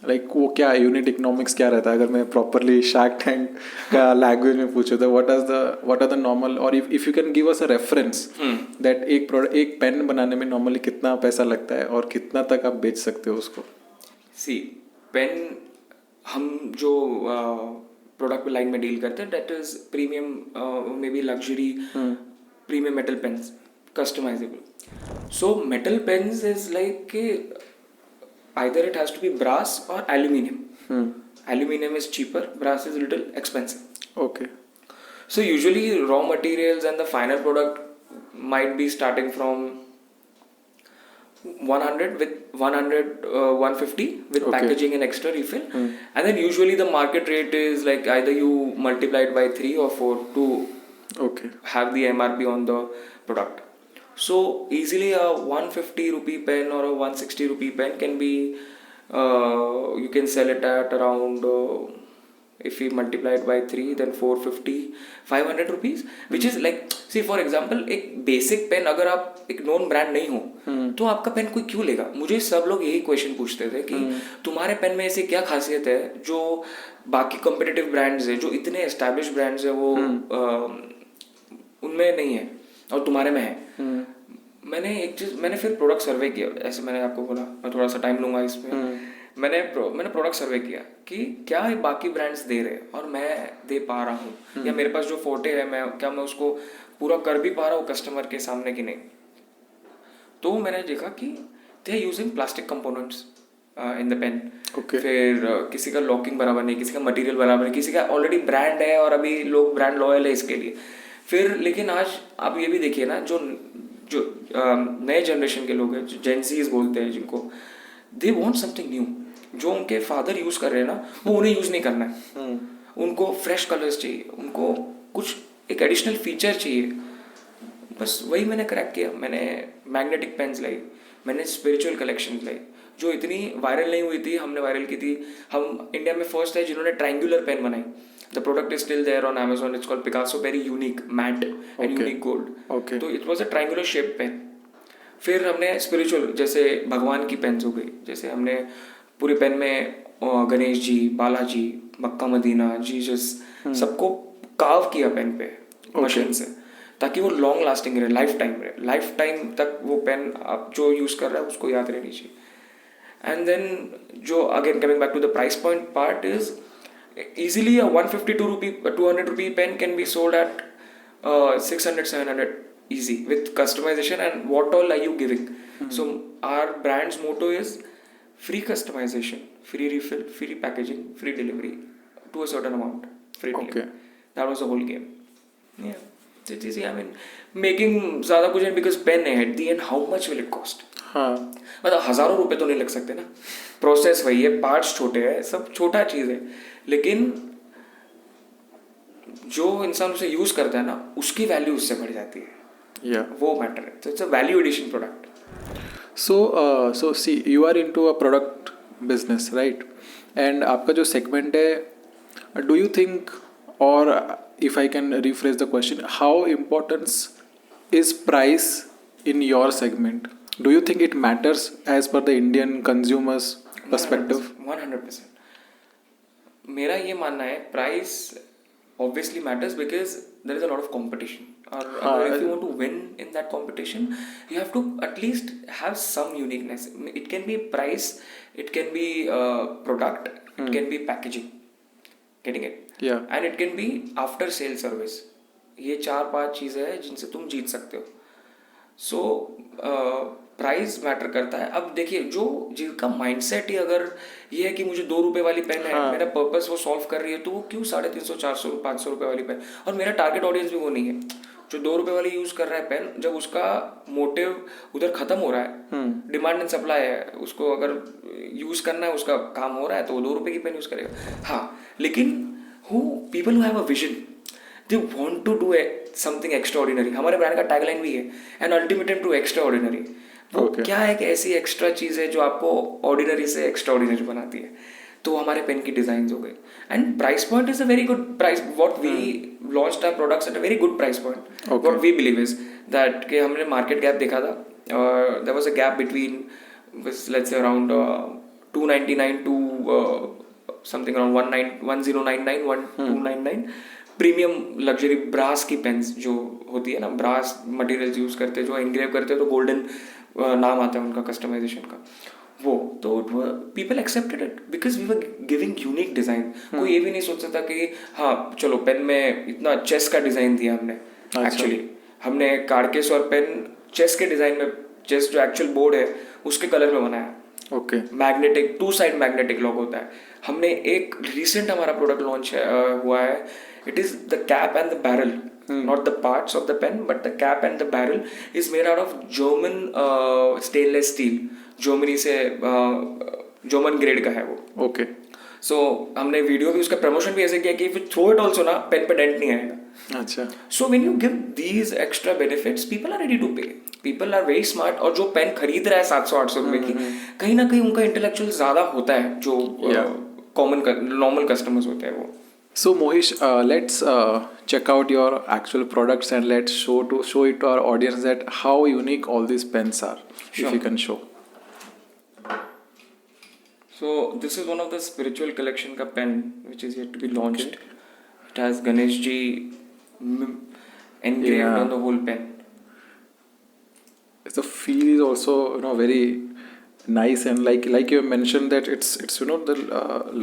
B: like वो क्या यूनिट इकोनॉमिक्स क्या रहता है, अगर मैं प्रॉपरली शार्क टैंक का लैंग्वेज में पूछूँ तो what are the normal, और if you can give us a reference that एक पेन बनाने में नॉर्मली कितना पैसा लगता है और कितना तक आप बेच सकते हो उसको?
A: सी पेन हम जो प्रोडक्ट लाइन में डील करते हैं, that is premium, maybe luxury premium metal pens, customizable. So metal pens is like either it has to be brass or aluminium. Aluminum is cheaper, brass is a little expensive.
B: Okay.
A: So usually raw materials and the final product might be starting from 100 with 150 with packaging and extra refill. And then usually the market rate is like either you multiply it by 3 or 4 to have the MRP on the product. So easily a 150 rupee pen or a 160 rupee pen can be, you can sell it at around If we multiply it by 3, then 450, 500 rupees, which is like, see for example, एक basic pen अगर आप एक known brand नहीं हो तो आपका pen कोई क्यों लेगा. मुझे सब लोग यही क्वेश्चन पूछते थे कि तुम्हारे पेन में ऐसी क्या खासियत है जो बाकी कॉम्पिटिटिव ब्रांड्स है, जो इतने एस्टैब्लिश ब्रांड्स है वो उनमें नहीं है और तुम्हारे में है. मैंने फिर प्रोडक्ट सर्वे किया. ऐसे मैंने आपको बोला मैं थोड़ा सा टाइम लूंगा इसमें. मैंने प्रोडक्ट सर्वे किया कि क्या ये बाकी ब्रांड्स दे रहे हैं और मैं दे पा रहा हूँ, या मेरे पास जो फोटे है मैं उसको पूरा कर भी पा रहा हूँ कस्टमर के सामने कि नहीं. तो मैंने देखा कि they are using plastic components in the pen. फिर किसी का लॉकिंग बराबर नहीं, किसी का मटेरियल बराबर नहीं, किसी का ऑलरेडी ब्रांड है और अभी लोग ब्रांड लॉयल है इसके लिए. फिर लेकिन आज आप ये भी देखिए ना, जो नए जनरेशन के लोग हैं, जो जेनसीज बोलते हैं जिनको, दे वांट समथिंग न्यू. जो उनके फादर यूज कर रहे हैं ना वो उन्हें यूज नहीं करना है. उनको फ्रेश कलर्स चाहिए, उनको कुछ एक एडिशनल फीचर चाहिए. बस वही मैंने क्रैक किया. मैंने मैग्नेटिक पेन्स लाई, मैंने स्पिरिचुअल कलेक्शन लाई जो इतनी वायरल नहीं हुई थी, हमने वायरल की थी. हम इंडिया में फर्स्ट है जिन्होंने ट्रायंगुलर पेन बनाई. The product is still there on Amazon. It's called Picasso very unique matte and unique gold. तो it was a triangular shape pen. फिर हमने स्पिरिचुअल, जैसे भगवान की पेन्स हो गई, जैसे हमने पूरे पेन में Ganesh ji, Balaji, Mecca Medina, Jesus सबको कार्व किया पेन पे मशीन से, ताकि वो लॉन्ग लास्टिंग रहे, लाइफ टाइम रहे. लाइफ टाइम तक वो पेन आप जो यूज़ कर रहा है उसको याद रहनी चाहिए. एंड देन जो again coming back to the price point part is easily a 152 rupee 200 rupee pen can be sold at 600 700 easy with customization. And what all are you giving? So our brand's motto is free customization, free refill, free packaging, free delivery to a certain amount, free delivery. That was the whole game. Yeah, it's easy. I mean, making ज़्यादा कुछ नहीं, because pen है at the end, how much will it cost?
B: हाँ,
A: मतलब हज़ारों रुपए तो नहीं लग सकते ना. प्रोसेस वही है, पार्ट्स छोटे हैं, सब छोटा चीज़ है, लेकिन जो इंसान उसे यूज करता है ना उसकी वैल्यू उससे बढ़ जाती है. वो मैटर है. तो it's a value addition product.
B: So see you are into a product business, right? And आपका जो सेगमेंट है, डू यू थिंक, और if I can refresh the question, how importance is price in your segment? Do you think it matters as per the Indian consumers perspective?
A: 100%. मेरा ये मानना है price obviously matters because there is a lot of competition. Or if you want to win in that competition, you have to at least have some uniqueness. It can be price, it can be product, it can be packaging. Getting it?
B: Yeah.
A: And it can be after sale service. ये 4-5 चीज़ें हैं जिनसे तुम जीत सकते हो. So price matter करता है. अब देखिए, जो जिनका माइंडसेट ही अगर ये है कि मुझे 2 रुपए वाली पेन है, मेरा पर्पस वो सॉल्व कर रही है, तो वो क्यों 350, 400, 500 रुपए वाली पेन? और मेरा टारगेट ऑडियंस भी वो नहीं है. जो 2 रुपए वाली यूज कर रहा है पेन, जब उसका मोटिव उधर खत्म हो रहा है, डिमांड एंड सप्लाई है, उसको अगर यूज करना है, उसका काम हो रहा है, तो वो 2 रुपए की पेन यूज करेगा. हाँ, लेकिन people who have a vision, they want to do something extraordinary. हमारे ब्रांड का टैगलाइन भी है, एन अल्टीमेटम टू एक्स्ट्राऑर्डिनरी. वो क्या है कि ऐसी एक्स्ट्रा चीज़ है जो आपको ऑर्डिनरी से एक्स्ट्राऑर्डिनरी बनाती है. तो हमारे पेन की डिजाइन हो गई. And price point is a very good price. What we launched our products at a very good price point. What we believe is that कि हमने मार्केट गैप देखा था. There was a gap between let's say around 299 to something around 1099 1299 premium luxury brass की pens जो होती है ना, brass materials use करते हैं, जो एनग्रेव करते हैं तो गोल्डन नाम आता है उनका कस्टमाइजेशन का. वो तो people accepted it because we were giving unique design. कोई ये भी नहीं सोच सकता कि हाँ चलो पेन में इतना चेस का डिजाइन दिया हमने. एक्चुअली हमने कार्डकेस और पेन चेस के डिजाइन में, चेस जो एक्चुअल बोर्ड है उसके कलर में बनाया.
B: Okay.
A: Magnetic 2 side magnetic lock होता है. हमने एक रिसेंट हमारा प्रोडक्ट लॉन्च हुआ है. It is the cap and the barrel, not the parts of the pen, but the cap and the barrel is made out of German stainless steel. Germany से German grade का है वो.
B: Okay.
A: So हमने video भी उसका promotion भी ऐसे किया कि if you throw it also ना, पेन पे डेंट नहीं आएगा.
B: अच्छा.
A: So when you give these extra benefits, people are ready to pay. People are very smart. और जो पेन खरीद रहा है 700-800 रुपए की, कहीं ना कहीं उनका इंटेलेक्चुअल ज़्यादा होता है जो कॉमन नॉर्मल कस्टमर्स होते हैं वो.
B: So Mohish, let's check out your actual products and let's show it to our audience that how unique all these pens are. If
A: Sure.
B: you can show.
A: So this is one of the spiritual collection ka pen which is yet to be launched. It has Ganesh ji engraved
B: Yeah.
A: on the whole pen.
B: The feel is also very nice, and like you mentioned that it's the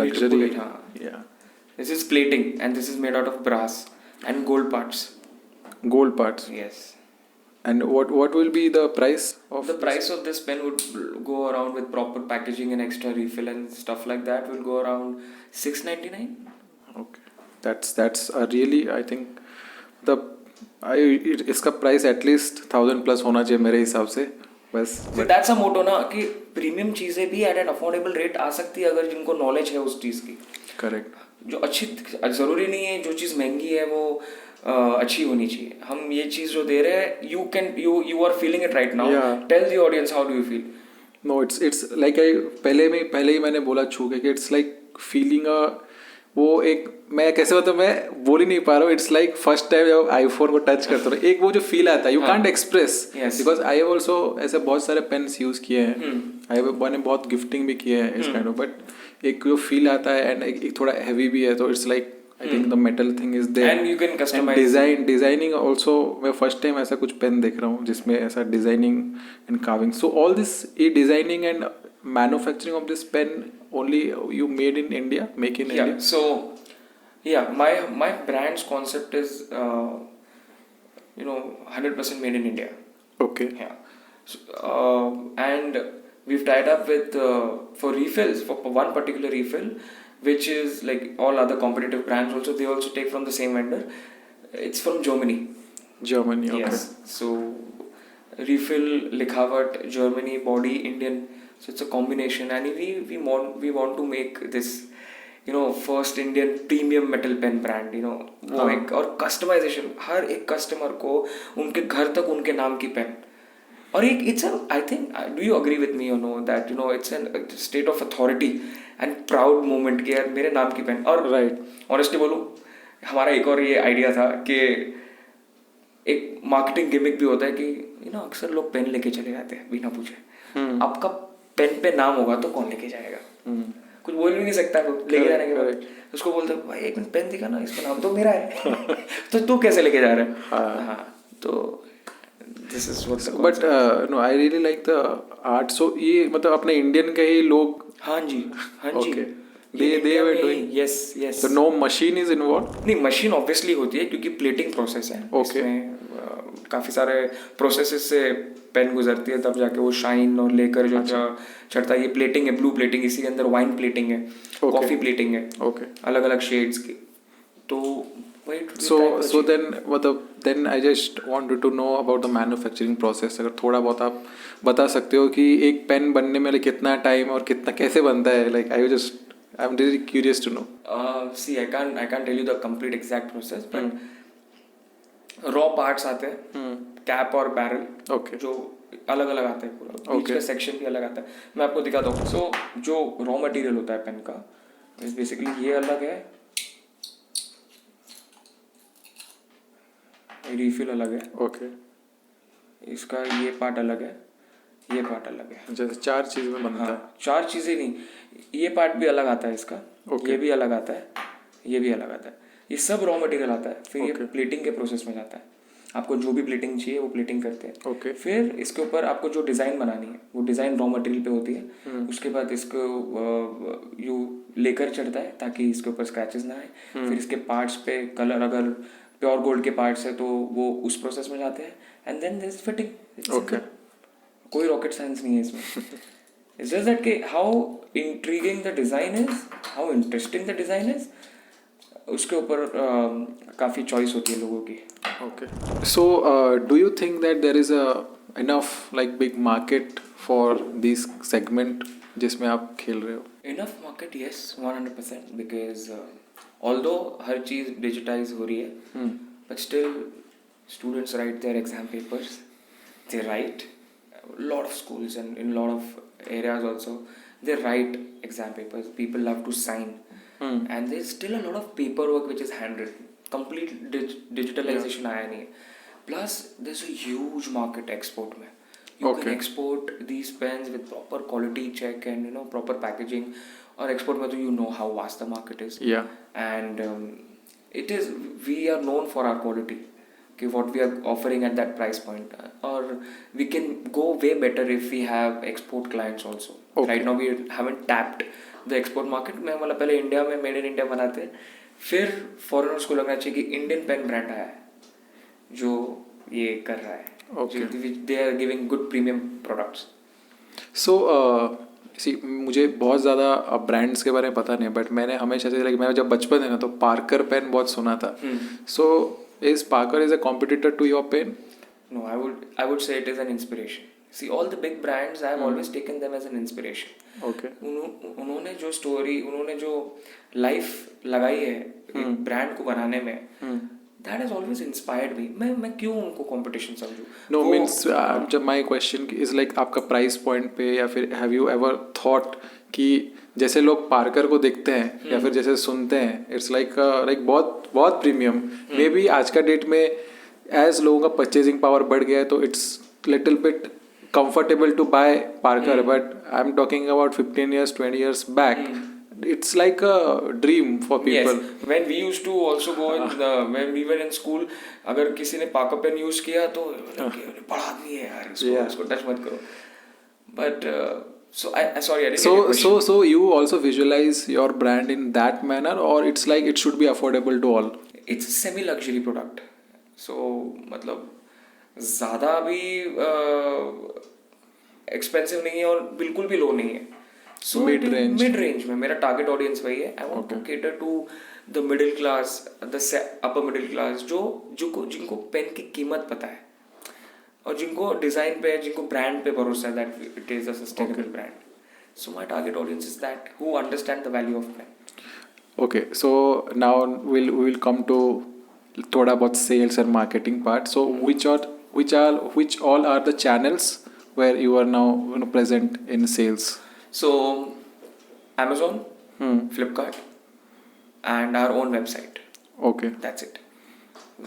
B: luxury.
A: bullet, हाँ.
B: Yeah,
A: This is plating and this is made out of brass and gold parts.
B: gold parts.
A: Yes.
B: And what will be the price of
A: The price of this pen would go around with proper packaging and extra refill and stuff like that will go around $6.99.
B: Okay, that's a really, I think the इसका price at least 1000 plus होना चाहिए मेरे हिसाब से बस.
A: So that's a motto ना कि premium चीजें भी एट एन अफोर्डेबल रेट आ सकती है अगर जिनको नॉलेज है उस चीज की.
B: करेक्ट.
A: जो अच्छी जरूरी नहीं है जो चीज महंगी है वो अच्छी होनी चाहिए. हम ये चीज जो दे रहे हैं you are feeling it right now.
B: Yeah.
A: Tell the audience how do you feel.
B: No it's like I पहले ही मैंने बोला छू के कि इट्स लाइक फीलिंग वो एक मैं कैसे बताऊँ मैं बोल ही नहीं पा रहा हूँ. इट्स लाइक फर्स्ट टाइम जब आईफोन को टच करते हो एक वो जो फील आता है you can't express. Because I have also ऐसे बहुत सारे पेन्स यूज किए हैं. मैंने बहुत गिफ्टिंग भी किए हैं इस काइंड ऑफ. बट एक जो फील आता है एंड एक थोड़ा हैवी भी है तो it's like I think the metal thing is there
A: and you can customize.
B: Designing also. मैं फर्स्ट टाइम ऐसा कुछ पेन देख रहा हूँ जिसमें ऐसा designing and carving. So all this ये designing and manufacturing of this pen only you made in India, make in India?
A: So yeah, my brand's concept is 100% made in India.
B: Okay.
A: Yeah. So, and we've tied up with for refills for one particular refill, which is like all other competitive brands also. They also take from the same vendor. It's from Germany.
B: Germany. Okay.
A: Yes. So refill Likhawat Germany, body Indian. So it's a combination, and we want to make this first Indian premium metal pen brand. वो एक और customization हर एक customer को उनके घर तक उनके नाम की पेन. और एक it's a I think do you agree with me or no that it's a state of authority and proud moment कि यार मेरे नाम की पेन. और
B: right.
A: honestly बोलूँ हमारा एक और ये आइडिया था कि एक मार्केटिंग गिमिक भी होता है कि अक्सर लोग पेन लेके चले जाते हैं बिना पूछे. आपका पेन पे नाम होगा तो कौन लेके जाएगा. कुछ बोल भी नहीं सकता वो लेके जाने के बाद. उसको बोलते भाई एक मिनट पेन दिखा ना इसका नाम तो मेरा है. तो तू कैसे लेके जा रहा है. हाँ तो this is what.
B: But no I really like the art. So ये मतलब अपने इंडियन के ही लोग.
A: हाँ जी.
B: Okay. They were doing.
A: yes.
B: So no machine is involved.
A: नहीं मशीन ऑब्वियसली होती है क्योंकि प्लेटिंग प्रोसेस है.
B: Okay.
A: इसमें काफ़ी सारे प्रोसेसेस से पेन गुजरती है तब जाके वो शाइन और लेकर जो चढ़ता है. ये प्लेटिंग है, ब्लू प्लेटिंग. इसी के अंदर वाइन प्लेटिंग है, कॉफ़ी प्लेटिंग है.
B: Okay.
A: अलग अलग शेड्स की. तो
B: So then I just wanted to know about the manufacturing process. अगर थोड़ा बहुत आप बता सकते हो कि एक पेन बनने में कितना टाइम और कितना कैसे बनता है. Like I'm really curious to know.
A: See, I can't tell you the complete exact process, but raw parts आते हैं, कैप और बैरल.
B: Okay.
A: जो अलग अलग आते हैं पूरा. बीच का सेक्शन भी अलग आता है. मैं आपको दिखाता हूँ. सो जो रॉ मटेरियल होता है पेन का बेसिकली ये अलग है, रिफिल अलग है.
B: Okay.
A: इसका ये पार्ट अलग है, ये पार्ट अलग है.
B: जैसे 4 चीज में बनता है.
A: हाँ 4 चीज़ें नहीं, ये पार्ट भी अलग आता है इसका.
B: Okay.
A: ये भी अलग आता है, ये भी अलग आता है. ये सब रॉ मटेरियल आता है. फिर ये प्लेटिंग के प्रोसेस में जाता है. आपको जो भी प्लेटिंग चाहिए वो प्लेटिंग करते हैं.
B: Okay.
A: फिर इसके ऊपर आपको जो डिज़ाइन बनानी है वो डिज़ाइन रॉ मटेरियल पे होती है. उसके बाद इसको यू लेकर चढ़ता है ताकि इसके ऊपर स्क्रैचेस ना आए. फिर इसके पार्ट्स पे कलर अगर प्योर गोल्ड के पार्ट्स है तो वो उस प्रोसेस में जाते हैं. And then this fitting.
B: Okay.
A: कोई रॉकेट साइंस नहीं है इसमें. It's just that कि how intriguing the design is, how interesting the design is, उसके ऊपर काफ़ी चॉइस होती है लोगों की.
B: Okay. So do you think that there is a enough like big market for this segment जिसमें आप खेल रहे हो?
A: Enough market, yes, 100%, because although her cheese digitize हो रही है, but still students write their exam papers. They write. A lot of schools and in a lot of areas also they write exam papers. People love to sign. and there's still a lot of paperwork which is handwritten. Complete digitalization आया नहीं है. Plus there's a huge market export में. You can export these pens with proper quality check and proper packaging. Or export में तो you know how vast the market is.
B: Yeah.
A: And we are known for our quality. Okay, what we are offering at that price point, or we can go way better if we have export clients also. Right now we haven't tapped the export market. मैं मतलब पहले India में made in India बनाते हैं, फिर foreigners को लगना चाहिए कि इंडियन पेन ब्रांड आया है जो ये कर रहा है. They are giving good premium products.
B: So मुझे बहुत ज़्यादा ब्रांड्स के बारे में पता नहीं है, बट मैंने हमेशा से मैं जब बचपन में ना तो पार्कर पेन बहुत सुना था. So is Parker is a competitor to your pen?
A: No, I would say it is an inspiration. See, all the big brands, I have always taken them as an inspiration.
B: Okay.
A: उन्होंने जो story, उन्होंने जो life लगाई है एक brand को बनाने में, that has always inspired me. मैं क्यों उनको competition समझूं?
B: No, means जब my question is like आपका प्राइस पॉइंट पे, या फिर have you ever thought कि जैसे लोग पार्कर को देखते हैं या फिर जैसे सुनते हैं, इट्स लाइक बहुत बहुत प्रीमियम. मे बी आज का डेट में एज लोगों का परचेजिंग पावर बढ़ गया है तो it's little bit comfortable to buy Parker, but I'm talking about 15 years, 20 years back. It's like a dream for people.
A: Yes, when we used to also go when we were in school, अगर किसी ने Parker pen use किया तो बड़ा आदमी है यार, इसको टच मत करो. But so I didn't get your question.
B: So you also visualize your brand in that manner, or it's like it should be affordable to all?
A: It's a semi luxury product. So मतलब ज़्यादा भी expensive नहीं है और बिल्कुल भी लो नहीं है. सो मिड रेंज में मेरा टारगेट ऑडियंस वही है. I want to cater to the middle class, the upper middle class, जिनको पेन की कीमत पता है और जिनको डिज़ाइन पे, जिनको ब्रांड पे भरोसा है that it is a sustainable brand. So my target audience is that who understand the value of pen.
B: Okay, so now we'll come to थोड़ा बहुत sales and marketing part. So which all are the channels where you are now present in sales?
A: So Amazon, Flipkart, and our own website.
B: Okay.
A: That's it.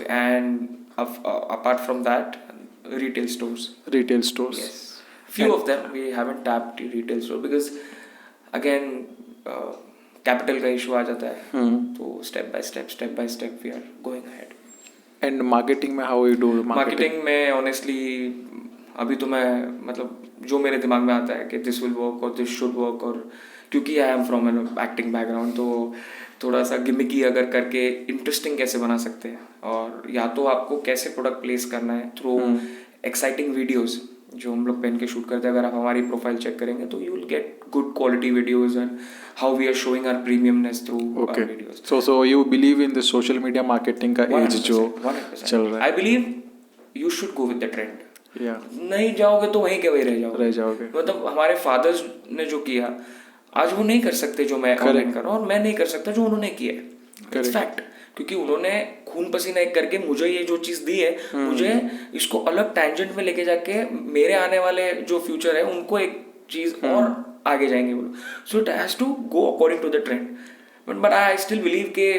A: And apart from that, retail stores.
B: Retail stores.
A: Yes. Few of them we haven't tapped retail store because again capital का issue आ जाता है. तो step by step we are going ahead.
B: And marketing में how you do
A: marketing में honestly अभी तो मैं मतलब जो मेरे दिमाग में आता है कि this will work और this should work, और क्योंकि I am from an acting background तो थोड़ा सा गिमिकी अगर करके इंटरेस्टिंग कैसे बना सकते हैं, और या तो आपको कैसे प्रोडक्ट प्लेस करना है थ्रू एक्साइटिंग वीडियोस जो हम लोग पेन के शूट करते हैं. अगर आप हमारी प्रोफाइल चेक करेंगे तो you will get good quality videos and how we are showing our premiumness through our videos.
B: So you believe in the social media marketing का एज जो
A: 100%
B: चल रहा है.
A: I believe you should go with the trend. नहीं जाओगे तो वहीं के वहीं रह जाओगे. मतलब हमारे फादर्स ने जो किया आज वो नहीं कर सकते जो मैं ऑनलाइन कर रहा हूँ, और मैं नहीं कर सकता जो उन्होंने किया है. It's fact. क्योंकि उन्होंने खून पसीना एक करके मुझे ये जो चीज़ दी है, मुझे इसको अलग टैंजेंट में लेके जाके मेरे आने वाले जो फ्यूचर है उनको एक चीज़ और आगे जाएंगे वो. So it has to go according to the trend. But I still believe के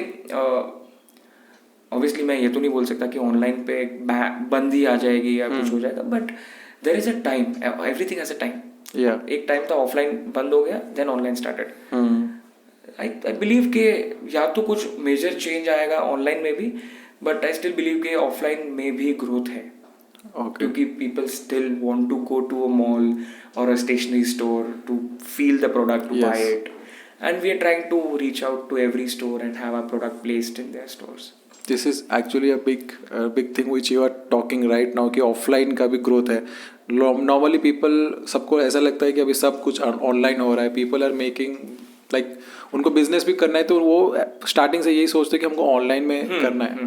A: ऑब्वियसली मैं ये तो नहीं बोल सकता कि ऑनलाइन पे बंदी आ जाएगी या कुछ हो जाएगा, but there is a time. Everything has a time. एक टाइम था ऑफलाइन बंद हो गया, then online started. I believe के या तो कुछ मेजर चेंज आएगा ऑनलाइन में भी, बट आई स्टिल बिलीव के ऑफलाइन में भी ग्रोथ है. क्योंकि people still want to go to a mall और a stationery store to feel the product, to buy it, and we are trying to reach out to every store and have our product placed in their stores.
B: This is actually a big thing which you are talking right now कि offline का भी growth है. Normally people, सबको ऐसा लगता है कि अभी सब कुछ ऑनलाइन हो रहा है. पीपल आर मेकिंग लाइक उनको बिजनेस भी करना है तो वो स्टार्टिंग से यही सोचते हैं कि हमको ऑनलाइन में करना है.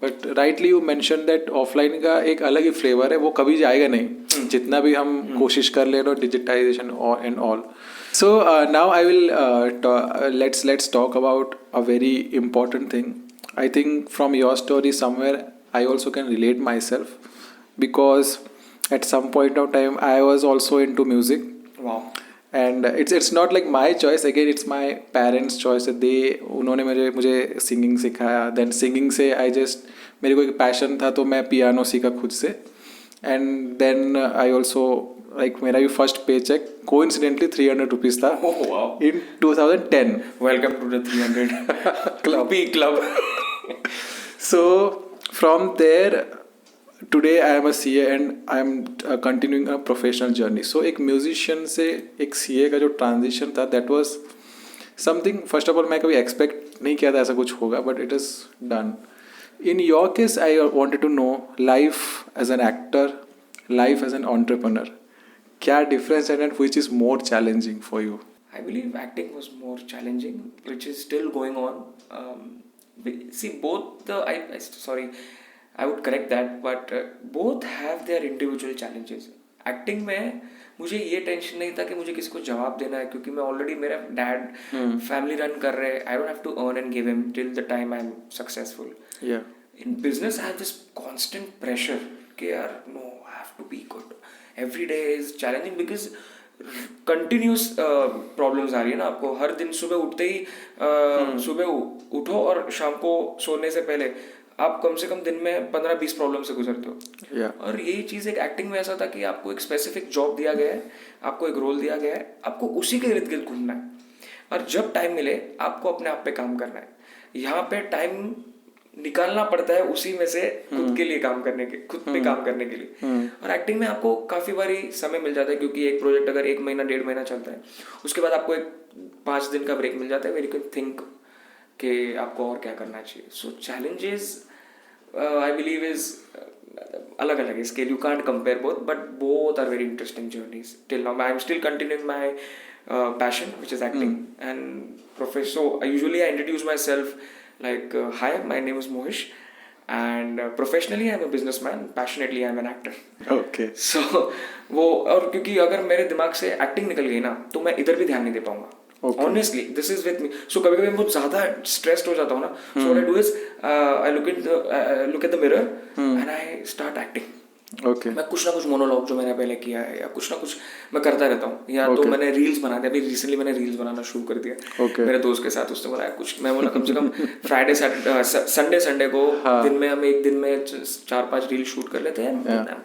B: But rightly you mention that offline का एक अलग ही फ्लेवर है, वो कभी जाएगा नहीं जितना भी हम कोशिश कर ले रहे digitisation and all. So now I will let's talk about a very important thing. I think from your story somewhere I also can relate myself, because at some point of time I was also into music.
A: Wow.
B: And it's not like my choice, again it's my parents choice. They उन्होंने मुझे singing सिखाया. Then singing से मेरे को एक passion था, तो मैं पियानो सीखा खुद से. And then I also like मेरा भी फर्स्ट पे चेक कोइंसिडेंटली 300 रुपीज़ था in 2010.
A: Welcome to the 300 club.
B: So from there, today I am a CA and I am continuing a professional journey. So एक musician से एक CA का जो transition था, that was something, first of all मैं कभी expect नहीं किया था ऐसा कुछ होगा, but it is done. In your case, I wanted to know life as an actor, life as an entrepreneur. क्या difference and which is more challenging for you?
A: I believe acting was more challenging, which is still going on. See, both I would correct that, but both have their individual challenges. Acting में मुझे ये tension नहीं था कि मुझे किसी को जवाब देना है, क्योंकि मैं ऑलरेडी मेरा डैड फैमिली रन कर रहे हैं. I don't have to earn and give him till the time I am successful. In business, I have this constant pressure कि यार no, I have to be good. Every day is challenging because continuous problems आ रही है ना आपको. हर दिन सुबह उठते ही सुबह उठो और शाम को सोने से पहले आप कम से कम दिन में 15-20 प्रॉब्लम से गुजरते हो. और यही चीज़ एक एक्टिंग में ऐसा था कि आपको एक स्पेसिफिक जॉब दिया गया है, आपको एक रोल दिया गया है, आपको उसी के इर्द गिर्द घूमना है, और जब टाइम मिले आपको अपने आप पे काम करना है. यहाँ पे टाइम निकालना पड़ता है उसी में से खुद के लिए काम करने के, खुद पे काम करने के लिए. और एक्टिंग में आपको काफ़ी बारी समय मिल जाता है, क्योंकि एक प्रोजेक्ट अगर 1 महीना 1.5 महीना चलता है, उसके बाद आपको एक 5 दिन का ब्रेक मिल जाता है, वेर यू कैन थिंक कि आपको और क्या करना चाहिए. So challenges I believe is अलग अलग है scale. You can't compare but both are very interesting journeys. Till now I am still continuing my passion, which is acting, and so usually I introduce myself like hi, my name is Mohish, and professionally I am a businessman, passionately I am an actor.
B: Okay.
A: So वो, और क्योंकि अगर मेरे दिमाग से acting निकल गई ना तो मैं इधर भी ध्यान नहीं दे पाऊंगा. Honestly, this is with me. So कभी कभी मैं बहुत ज़्यादा स्ट्रेस्ड हो जाता हूँ ना, so what I do is I look at the mirror and I start acting.
B: Okay.
A: मैं कुछ ना कुछ मोनोलॉग जो मैंने पहले किया है या कुछ ना कुछ मैं करता रहता हूँ. या तो मैंने रील्स बना दिया, अभी रिसेंटली मैंने रील्स बनाना शुरू कर दिया मेरे दोस्त के साथ. उसने बनाया कुछ, मैं बोला कम से कम फ्राइडे संडे को दिन में हम एक दिन में 4-5 रील शूट कर लेते हैं.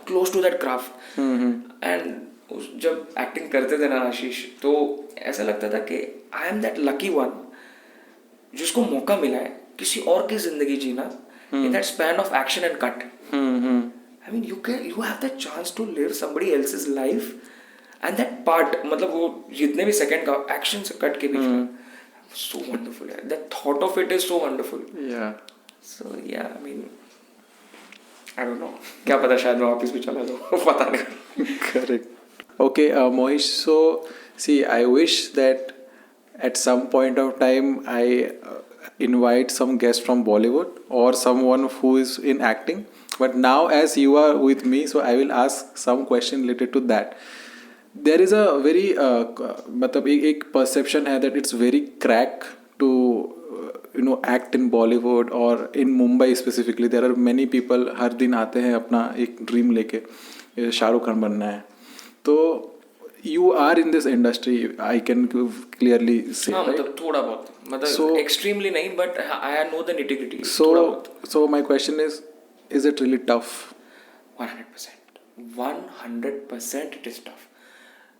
A: Close to that craft. And जब एक्टिंग करते थे ना आशीष, तो ऐसा लगता था कि I am that lucky one जिसको मौका मिला है किसी और की जिंदगी जीना in that span of action and cut. I mean, you have the chance to live somebody else's life and that part, मतलब वो जितने भी सेकंड का एक्शन से कट के बीच में, so wonderful है. That thought of it is so wonderful.
B: Yeah.
A: So yeah, I mean, I don't know. क्या पता शायद मैं ऑफिस भी चला जाऊँ, पता नहीं.
B: Correct. Okay, Mohish. So see, I wish that at some point of time I invite some guest from Bollywood or someone who is in acting. But now as you are with me, so I will ask some question related to that. There is a very मतलब एक perception है that it's very crack to act in Bollywood or in Mumbai specifically. There are many people हर दिन आते हैं अपना एक dream लेके, शाहरुख खान बनना है. तो you are in this industry, I can clearly say.
A: हाँ,
B: right?
A: मतलब थोड़ा बहुत, मतलब extremely नहीं, but I know the nitty-gritty.
B: So my question is it really tough?
A: 100% it is tough.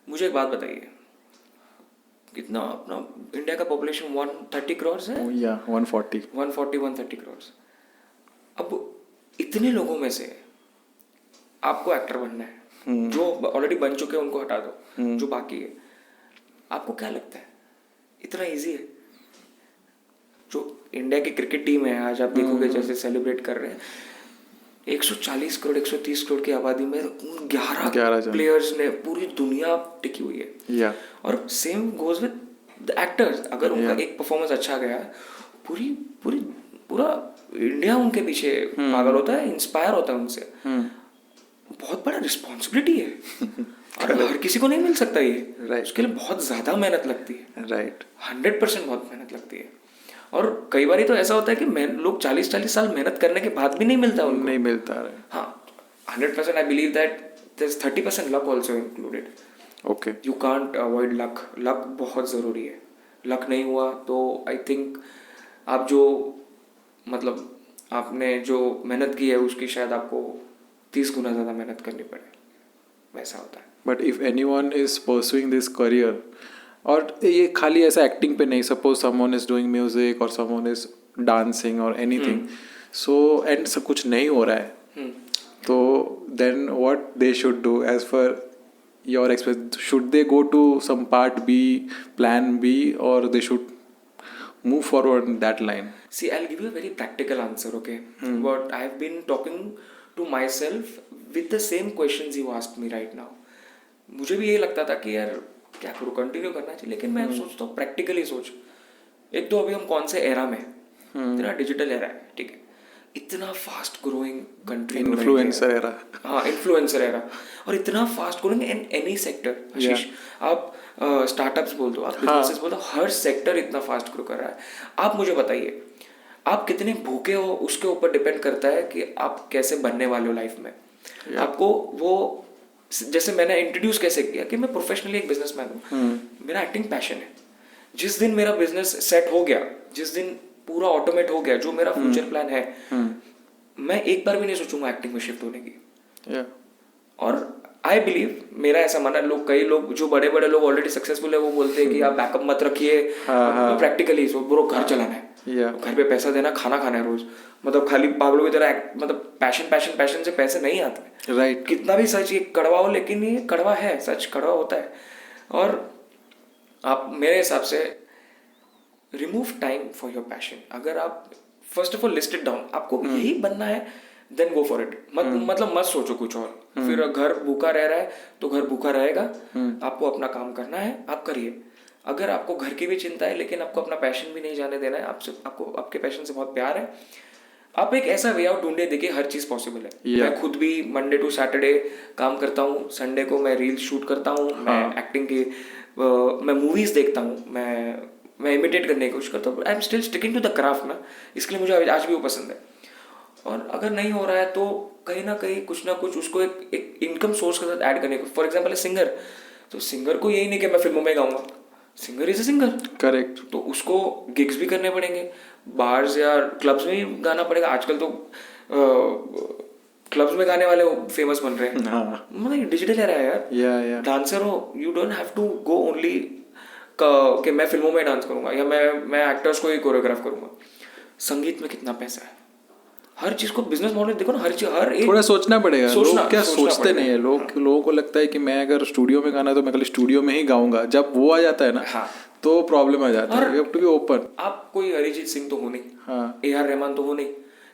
A: मुझे एक बात बताइए, कितना अपना इंडिया का पॉपुलेशन 130 करोड़ है?
B: Yeah,
A: 130 करोड़. अब इतने लोगों में से आपको एक्टर बनना है. जो ऑलरेडी बन चुके हैं उनको हटा दो, जो बाकी है, आपको क्या लगता है इतना इजी है? जो इंडिया की क्रिकेट टीम है आज आप देखोगे जैसे सेलिब्रेट कर रहे हैं, 140 करोड़ 130 करोड़ की आबादी में 11 प्लेयर्स ने पूरी दुनिया टिकी हुई है. और same goes with the actors. अगर उनका एक परफॉर्मेंस अच्छा गया, पूरा इंडिया उनके पीछे पागल होता है, इंस्पायर होता है उनसे. बहुत बड़ा रिस्पॉन्सिबिलिटी है और हर किसी को नहीं मिल सकता ये. उसके लिए बहुत ज़्यादा मेहनत लगती है. 100% बहुत मेहनत लगती है. और कई बार तो ऐसा होता है कि लोग 40-40 साल मेहनत करने के बाद भी नहीं मिलता उनको.
B: नहीं मिलता है.
A: हाँ, 100% I believe that there is 30% luck also included.
B: Okay
A: you can't avoid luck. Luck बहुत ज़रूरी है. लक नहीं हुआ तो आई थिंक आप जो मतलब आपने जो मेहनत की है उसकी शायद आपको 30 गुना ज़्यादा मेहनत करनी पड़े. वैसा होता है.
B: But if anyone is pursuing this career, और ये खाली ऐसा एक्टिंग पे नहीं, suppose someone is doing music और समवन इज डांसिंग और एनीथिंग, सो एंड सब कुछ नहीं हो रहा है, तो then what they should do as per your experience? Should they go to some part B, plan B, और they should move forward in that line?
A: See, I'll give you a very practical answer, okay? But I've been talking to myself with the same questions you asked me right now. मुझे भी ये लगता था कि यार क्या करूँ, continue करना चाहिए, लेकिन मैं सोचता हूँ प्रैक्टिकली सोच. एक तो अभी हम कौन से एरा में, इतना डिजिटल एरा है, ठीक है, इतना fast growing country,
B: influencer era.
A: हाँ, इन्फ्लुएंसर एरा, और इतना fast growing in any sector. Ashish, आप स्टार्टअप्स बोल दो, आप बिजनेसेस बोल दो, हर सेक्टर इतना फास्ट ग्रो कर रहा है. आप मुझे बताइए आप कितने भूखे हो, उसके ऊपर डिपेंड करता है कि आप कैसे बनने वाले हो लाइफ में. आपको वो, जैसे मैंने इंट्रोड्यूस कैसे किया कि मैं प्रोफेशनली एक बिजनेसमैन हूँ, मेरा एक्टिंग पैशन है. जिस दिन मेरा बिजनेस सेट हो गया, जिस दिन पूरा ऑटोमेट हो गया, जो मेरा फ्यूचर प्लान है, मैं एक बार भी नहीं सोचूंगा एक्टिंग में शिफ्ट होने की. और आई बिलीव, मेरा ऐसा मानना, लोग कई लोग जो बड़े बड़े लोग ऑलरेडी सक्सेसफुल है वो बोलते हैं कि आप बैकअप मत रखिए, प्रैक्टिकली सो ब्रो, घर चलाना है, घर पे पैसा देना, खाना खाना है रोज. मतलब खाली पागलों की तरह मतलब पैशन से पैसे नहीं आते.
B: राइट.
A: कितना भी सच ये कड़वा हो, लेकिन ये कड़वा है, सच कड़वा होता है. और आप मेरे हिसाब से remove time for your passion. अगर आप first of all list it down, आपको यही बनना है, देन गो फॉर इट. मतलब मत सोचो कुछ और. फिर घर भूखा रह रहा है तो घर भूखा रहेगा. आपको अपना काम करना है, आप करिए. अगर आपको घर की भी चिंता है लेकिन आपको अपना पैशन भी नहीं जाने देना है, आपको आपके पैशन से बहुत प्यार है, आप एक ऐसा वे आउट ढूंढे. देखिए हर चीज़ पॉसिबल है. मैं खुद भी मंडे टू सैटरडे काम करता हूँ, संडे को मैं रील शूट करता हूँ, मैं एक्टिंग की, मैं मूवीज़ देखता हूँ, मैं इमिटेट करने की कोशिश करता हूँ. I am still sticking to the craft ना, इसलिए मुझे आज भी वो पसंद है. और अगर नहीं हो रहा है तो कहीं ना कुछ उसको एक इनकम सोर्स के साथ ऐड करने को. फॉर एग्जाम्पल सिंगर, तो सिंगर को यही नहीं कि मैं फिल्मों में गाऊंगा, singer is a singer.
B: Correct.
A: तो उसको गिग्स भी करने पड़ेंगे, बार्स या क्लब्स में भी गाना पड़ेगा. आजकल तो क्लब्स में गाने वाले फेमस बन रहे हैं. मतलब डिजिटल एरा है यार. डांसर हो, you don't have to go only कि मैं फिल्मों में डांस करूंगा या मैं एक्टर्स को ही कोरियोग्राफ करूंगा. संगीत में कितना पैसा है, हर चीज को बिजनेस मॉडल देखो ना, हर एक
B: थोड़ा सोचना पड़ेगा. लोग क्या सोचते नहीं है, लोगों को लगता है कि मैं अगर स्टूडियो में गाना तो मैं कल स्टूडियो में ही गाऊंगा. जब वो आ जाता है ना, तो प्रॉब्लम आ जाता है. You have to be open.
A: आप कोई अरिजीत सिंह तो हो नहीं,
B: AR
A: रहमान तो हो नहीं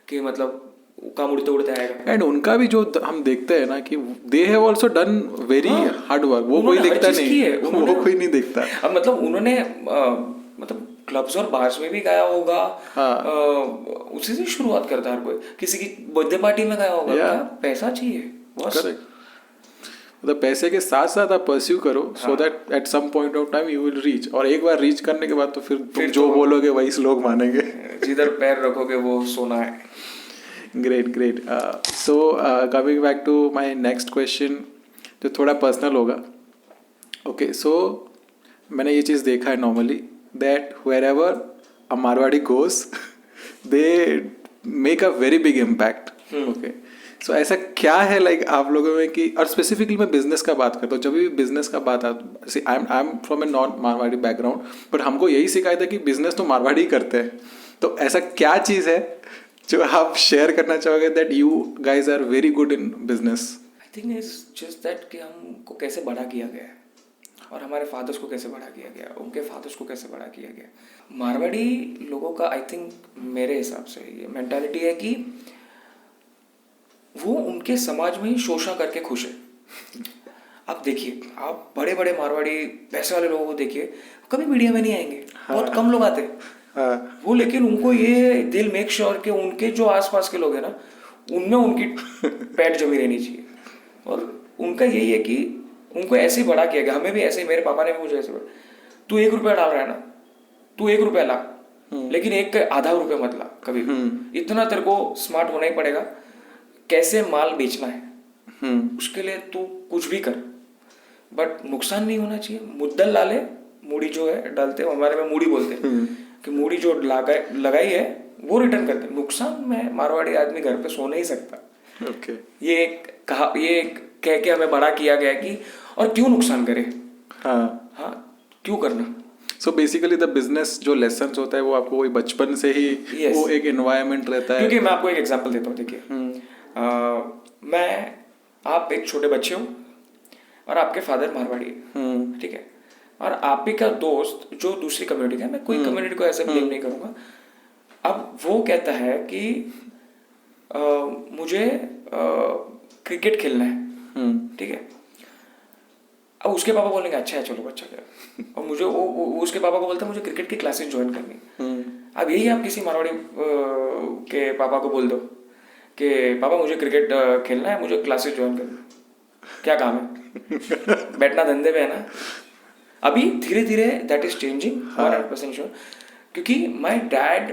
A: कि मतलब काम उड़ते उड़ते आएगा.
B: एंड उनका भी जो हम देखते हैं ना कि they have also done very hard work, वो कोई देखता नहीं, वो कोई नहीं देखता.
A: अब मतलब उन्होंने मतलब क्लब्स और बार्स में भी गाया होगा. उसी से शुरुआत करता है हर कोई. किसी की बर्थडे पार्टी में गाया होगा. पैसा चाहिए बस.
B: मतलब पैसे के साथ साथ आप परस्यू करो, so that at some point of time you will reach. और एक बार रीच करने के बाद तो फिर तुम जो बोलोगे वही लोग मानेंगे.
A: जिधर पैर रखोगे वो सोना है.
B: Great. So coming back to my next question, जो थोड़ा पर्सनल होगा. ओके, सो मैंने ये चीज़ देखा है normally, that wherever a Marwadi goes, they make a very big impact. Okay. So ऐसा क्या है like आप लोगों में कि, और स्पेसिफिकली मैं बिजनेस का बात करता हूँ. जब भी बिजनेस का बात आती, I am from a non Marwari background, but हमको यही सिखाया था कि बिजनेस तो मारवाड़ी ही करते हैं. तो ऐसा क्या चीज़ है जो आप शेयर करना चाहोगे that you guys are very good in business?
A: I think it's just that कि हमको कैसे बड़ा किया गया है और हमारे फादर्स को कैसे बड़ा किया गया, उनके फादर्स को कैसे बड़ा किया गया. मारवाड़ी लोगों का आई थिंक मेरे हिसाब से ये मेंटालिटी है कि वो उनके समाज में ही शोषण करके खुश है. आप देखिए, आप बड़े बड़े मारवाड़ी पैसे वाले लोगों को देखिए, कभी मीडिया में नहीं आएंगे. बहुत कम लोग आते वो, लेकिन उनको ये दिल मेक श्योर कि उनके जो आसपास के लोग हैं ना, उनमें उनकी पैट जमी रहनी चाहिए. और उनका यही है कि उनको ऐसे ही बड़ा किया गया. हमें भी ऐसे ही, मेरे पापा ने भी मुझे ऐसे बड़ा, तू 1 रुपया डाल रहा है ना, तू 1 रुपया ला, लेकिन 1 का आधा रुपया मत ला कभी. इतना तेरे को स्मार्ट होना ही पड़ेगा कैसे माल बेचना है. उसके लिए तू कुछ भी कर. बट नुकसान नहीं होना चाहिए। मुद्दल डाले, मूड़ी जो है डालते हैं, हमारे में मूड़ी बोलते हैं कि मूड़ी जो लगाई है वो रिटर्न करते हैं। नुकसान में मारवाड़ी आदमी घर पे सो नहीं सकता।
B: ओके।
A: ये कह के हमें बड़ा किया गया कि और क्यों नुकसान करे। हाँ, क्यों करना।
B: सो बेसिकली द बिजनेस जो लेसन होता है वो आपको वही बचपन से ही
A: Yes.
B: वो एक एनवायरनमेंट रहता है।
A: क्योंकि मैं आपको एक एग्जांपल देता हूँ, देखिए आप एक छोटे बच्चे हो और आपके फादर मारवाड़ी है, ठीक है, और आप ही का दोस्त जो दूसरी कम्युनिटी का है, मैं कोई कम्युनिटी को ऐसे ब्लेम नहीं करूँगा, अब वो कहता है कि मुझे क्रिकेट खेलना है, ठीक है, अब उसके पापा बोलेंगे अच्छा है चलो अच्छा क्या, और मुझे वो उसके पापा को बोलता है मुझे क्रिकेट की क्लासेस ज्वाइन करनी। अब यही आप किसी मारवाड़ी के पापा को बोल दो कि पापा मुझे क्रिकेट खेलना है, मुझे क्लासेस ज्वाइन करनी, क्या काम है? बैठना धंधे पे है ना। अभी धीरे धीरे दैट इज चेंजिंग 100% श्योर, क्योंकि माय डैड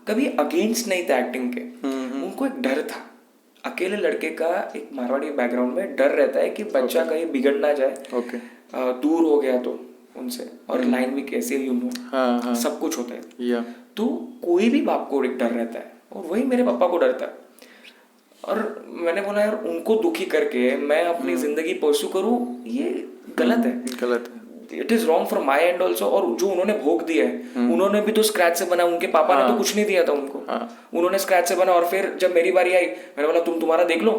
A: कभी अगेंस्ट नहीं था एक्टिंग के। उनको एक डर था, अकेले लड़के का एक मारवाड़ी बैकग्राउंड में डर रहता है कि बच्चा कहीं बिगड़ ना जाए, दूर हो गया तो उनसे, और लाइन भी कैसे सब कुछ होता है, तो कोई भी बाप को एक डर रहता है, और वही मेरे पापा को डर था। और मैंने बोला यार उनको दुखी करके मैं अपनी जिंदगी परस्यू करूं, ये गलत है, it is wrong from my and also. और जो उन्होंने भोग दिया है, उन्होंने भी तो स्क्रैच से बना, उनके पापा ने तो कुछ नहीं दिया था उनको, उन्होंने स्क्रैच से बना। और फिर जब मेरी बारी आई, मैंने बोला तुम तुम्हारा देख लो,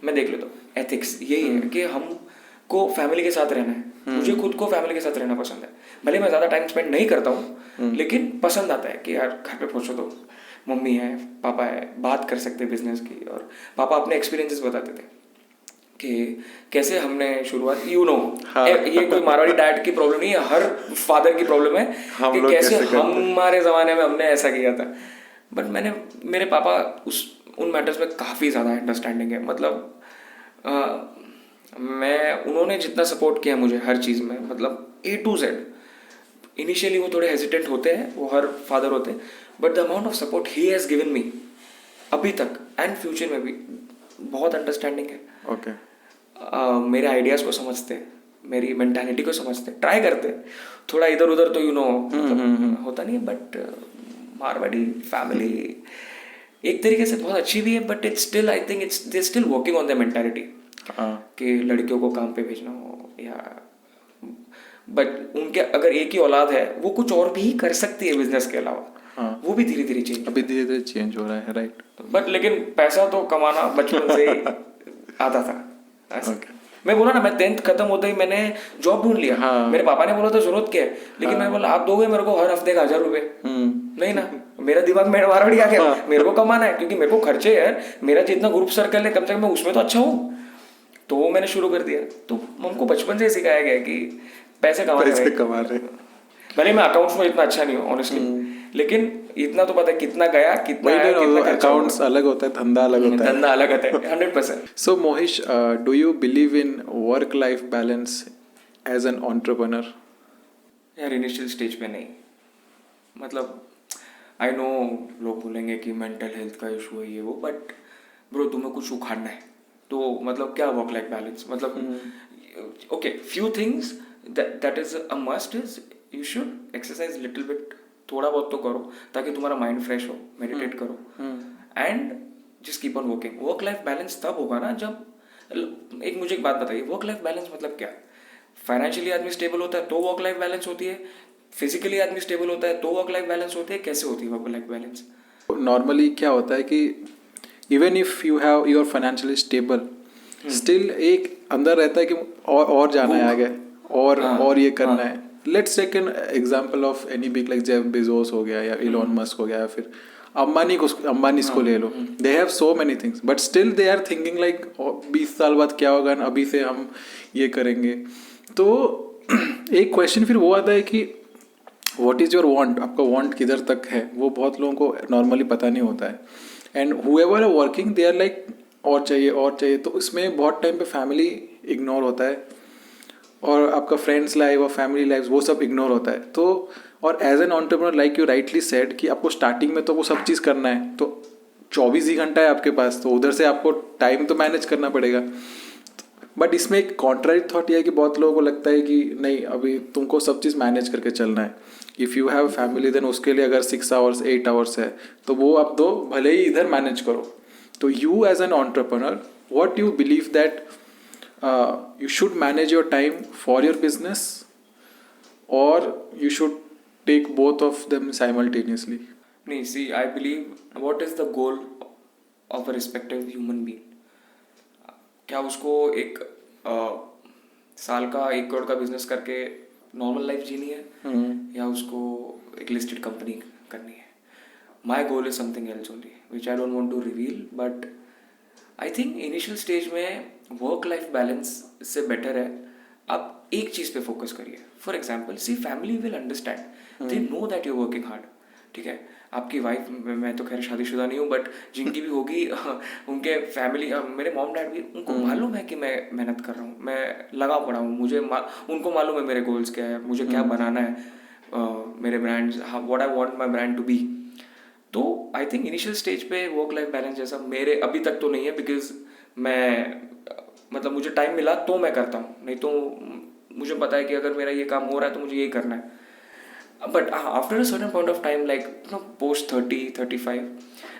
A: मैं देख लेता हूँ। एथिक्स यही है कि हमको फैमिली के साथ रहना है। मुझे खुद को फैमिली के साथ रहना पसंद है, भले मैं ज़्यादा टाइम स्पेंड नहीं करता हूँ, लेकिन पसंद आता है कि यार घर पे पहुँचो तो मम्मी है, पापा है, बात कर सकते बिजनेस की। और पापा अपने एक्सपीरियंसेस बताते थे कि कैसे हमने शुरुआत, ये कोई मारवाड़ी डैड की प्रॉब्लम नहीं है, हर फादर की प्रॉब्लम है कि कैसे हमारे ज़माने में हमने ऐसा किया था। बट मेरे पापा उन मैटर्स में काफ़ी ज़्यादा अंडरस्टैंडिंग है। मतलब उन्होंने जितना सपोर्ट किया मुझे हर चीज़ में, मतलब A to Z। इनिशियली वो थोड़े हेजिटेंट होते हैं, वो हर फादर होते हैं, but the amount of support he has given me अभी तक एंड फ्यूचर में भी बहुत अंडरस्टैंडिंग है। मेरे आइडियाज़ को समझते, मेरी मेंटालिटी को समझते, ट्राई करते, थोड़ा इधर उधर तो मतलब होता नहीं है। बट मारवाड़ी फैमिली एक तरीके से बहुत अच्छी भी है, but it's still I think they still working on the mentality कि लड़कियों को काम पे भेजना हो, या बट उनके अगर एक ही औलाद है वो कुछ और भी कर सकती है बिजनेस के अलावा। वो भी धीरे धीरे
B: चेंज हो रहा है, राइट।
A: बट लेकिन पैसा तो कमाना बचपन से आता था। मैं बोला ना, मैं 10th खत्म होते ही मैंने जॉब ढूंढ लिया। मेरे पापा ने बोला था जरूरत क्या है, लेकिन मैंने बोला आप दोगे मेरे को हर हफ्ते का 1000 रुपए? नहीं ना, मेरा दिमाग में मारवाड़ी आ गया, मेरे को कमाना है, क्योंकि मेरे को खर्चे है, मेरा जितना ग्रुप सर्कल है कम से कम मैं उसमें तो अच्छा हूँ। तो वो मैंने शुरू कर दिया। तो उनको बचपन से सिखाया गया कि पैसे कमा रहे। भले मैं अकाउंट्स में इतना अच्छा नहीं हूँ ऑनेस्टली, लेकिन इतना तो पता है कितना गया, कितना
B: अकाउंट्स अलग होता है, धंधा अलग होता है।
A: धंधा अलग होता है 100%।
B: So Mohish, do you believe in work life balance as an entrepreneur?
A: यार इनिशियल स्टेज पे नहीं, मतलब आई नो लोग बोलेंगे कि मेंटल हेल्थ का इशू है ये वो, बट ब्रो तुम्हें कुछ उखाड़ना है तो मतलब क्या वर्क लाइफ बैलेंस, मतलब okay few things that is a must is you should exercise little bit, थोड़ा बहुत तो करो ताकि तुम्हारा माइंड फ्रेश हो, मेडिटेट करो, and just keep on working. Work life balance तब होगा ना जब, मुझे एक बात बताइए, वर्क लाइफ बैलेंस मतलब क्या? फाइनेंशियली आदमी स्टेबल होता है तो वर्क लाइफ बैलेंस होती है, फिजिकली आदमी स्टेबल होता है तो वर्क लाइफ बैलेंस होती है, कैसे होती है वर्क लाइफ बैलेंस?
B: नॉर्मली क्या होता है कि even if you are financially stable, still एक अंदर रहता है कि और जाना है आगे, और ये करना है। Let's take an example of any big like Jeff Bezos हो गया, या इलॉन मस्क हो गया, या फिर अंबानी को ले लो। They have so many things but still they are thinking like 20 साल बाद क्या होगा, अभी से हम ये करेंगे। तो एक क्वेश्चन फिर वो आता है कि व्हाट इज़ योर वांट, आपका वांट किधर तक है, वो बहुत लोगों को नॉर्मली पता नहीं होता है। And whoever are working they are like और चाहिए, तो इसमें बहुत टाइम पे फैमिली इग्नोर होता है, और आपका फ्रेंड्स लाइफ और फैमिली लाइफ वो सब इग्नोर होता है। तो और as an entrepreneur like you rightly said कि आपको स्टार्टिंग में तो वो सब चीज़ करना है, तो 24 ही घंटा है आपके पास, तो उधर से आपको टाइम तो मैनेज करना पड़ेगा। बट इसमें एक कॉन्ट्रारी थॉट ये है कि बहुत लोगों को लगता है कि नहीं, अभी तुमको सब चीज़ मैनेज करके चलना है. If you have family then उसके लिए अगर 6 आवर्स 8 आवर्स है तो वो आप दो, भले ही इधर मैनेज करो. तो you as an entrepreneur, what you believe that you should manage your time for your business or you should take both of them simultaneously?
A: नहीं, see, I believe what is the goal of a respective human being? क्या उसको एक साल का 1 करोड़ का business करके normal life जीनी है या उसको एक लिस्टेड कंपनी करनी है? My goal is something else only which I don't want to reveal, but I think initial stage में वर्क लाइफ बैलेंस से बेटर है आप एक चीज़ पे फोकस करिए. For example, see, family will understand, they know that you working hard. ठीक है, आपकी वाइफ, मैं तो खैर शादीशुदा नहीं हूँ, बट जिनकी भी होगी उनके फैमिली, मेरे मॉम डैड भी, उनको मालूम है कि मैं मेहनत कर रहा हूँ, मैं लगा पड़ा हूँ, उनको मालूम है मेरे गोल्स क्या है, मुझे क्या बनाना है, मेरे brands, what I want my brand to be. तो आई थिंक इनिशियल स्टेज पे वर्क लाइफ बैलेंस जैसा मेरे अभी तक तो नहीं है, बिकॉज मैं मतलब मुझे टाइम मिला तो मैं करता हूँ, नहीं तो मुझे पता है कि अगर मेरा ये काम हो रहा है तो मुझे यही करना है. But after a certain point of time, like post 30-35,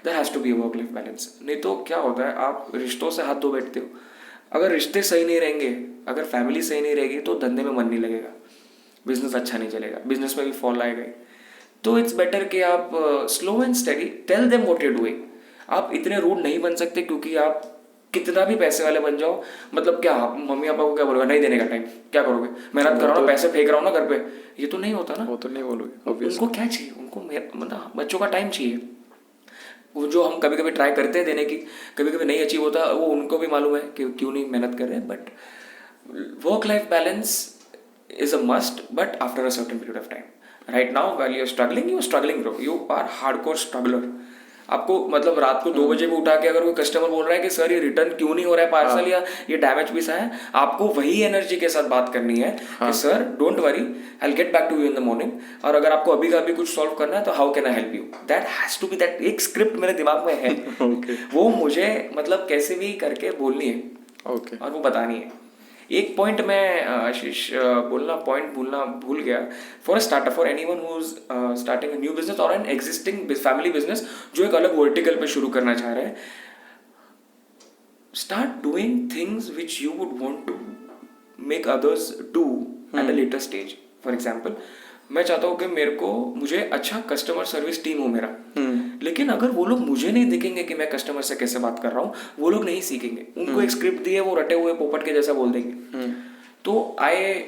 A: there has to be a work life balance. नहीं तो क्या होता है, आप रिश्तों से हाथ धो बैठते हो. अगर रिश्ते सही नहीं रहेंगे, अगर फैमिली सही नहीं रहेगी, तो धंधे में मन नहीं लगेगा, बिजनेस अच्छा नहीं चलेगा, बिजनेस में भी फॉल आएगा. तो इट्स बेटर कि आप slow and study tell them what you doing. आप इतने रूड नहीं बन सकते, क्योंकि आप कितना भी पैसे वाले बन जाओ, मतलब क्या आप मम्मी पापा को क्या बोलोगे, नहीं देने का टाइम, क्या करोगे, मेहनत कर रहा हूँ ना, पैसे फेंक रहा हूँ ना घर पे, ये तो नहीं होता ना.
B: वो तो नहीं बोलोगे.
A: उनको क्या चाहिए, उनको मतलब बच्चों का टाइम चाहिए. वो जो हम कभी कभी ट्राई करते हैं देने की, कभी कभी नहीं अचीव होता, वो उनको भी मालूम है कि क्यों नहीं मेहनत कर रहे हैं. But work life balance is a must, but after a certain period of time. Right now while you are struggling bro, you are hardcore struggler. आपको मतलब रात को 2 बजे भी उठा के अगर कोई कस्टमर बोल रहा है कि सर ये रिटर्न क्यों नहीं हो रहा है पार्सल, या ये डैमेज पीस आया, आपको वही एनर्जी के साथ बात करनी है कि sir don't worry, I will get back to you in the morning. और अगर आपको अभी का अभी कुछ सॉल्व करना है तो how can I help you. That has to be, that एक स्क्रिप्ट मेरे दिमाग में है. वो मुझे मतलब कैसे भी करके बोलनी है और वो बतानी है. एक पॉइंट मैं आशीष बोलना भूल गया. For a startup, for anyone who is starting a new business और एन एग्जिस्टिंग फैमिली बिजनेस जो एक अलग वर्टिकल पे शुरू करना चाह रहे हैं, start doing things which you would want to make others do at a later stage. For example, मैं चाहता हूँ कि मुझे अच्छा कस्टमर सर्विस टीम हो मेरा, लेकिन अगर वो लोग मुझे नहीं देखेंगे कि मैं कस्टमर से कैसे बात कर रहा हूँ, वो लोग नहीं सीखेंगे. उनको एक स्क्रिप्ट दी है, वो रटे हुए पोपट के जैसा बोल देंगे. तो I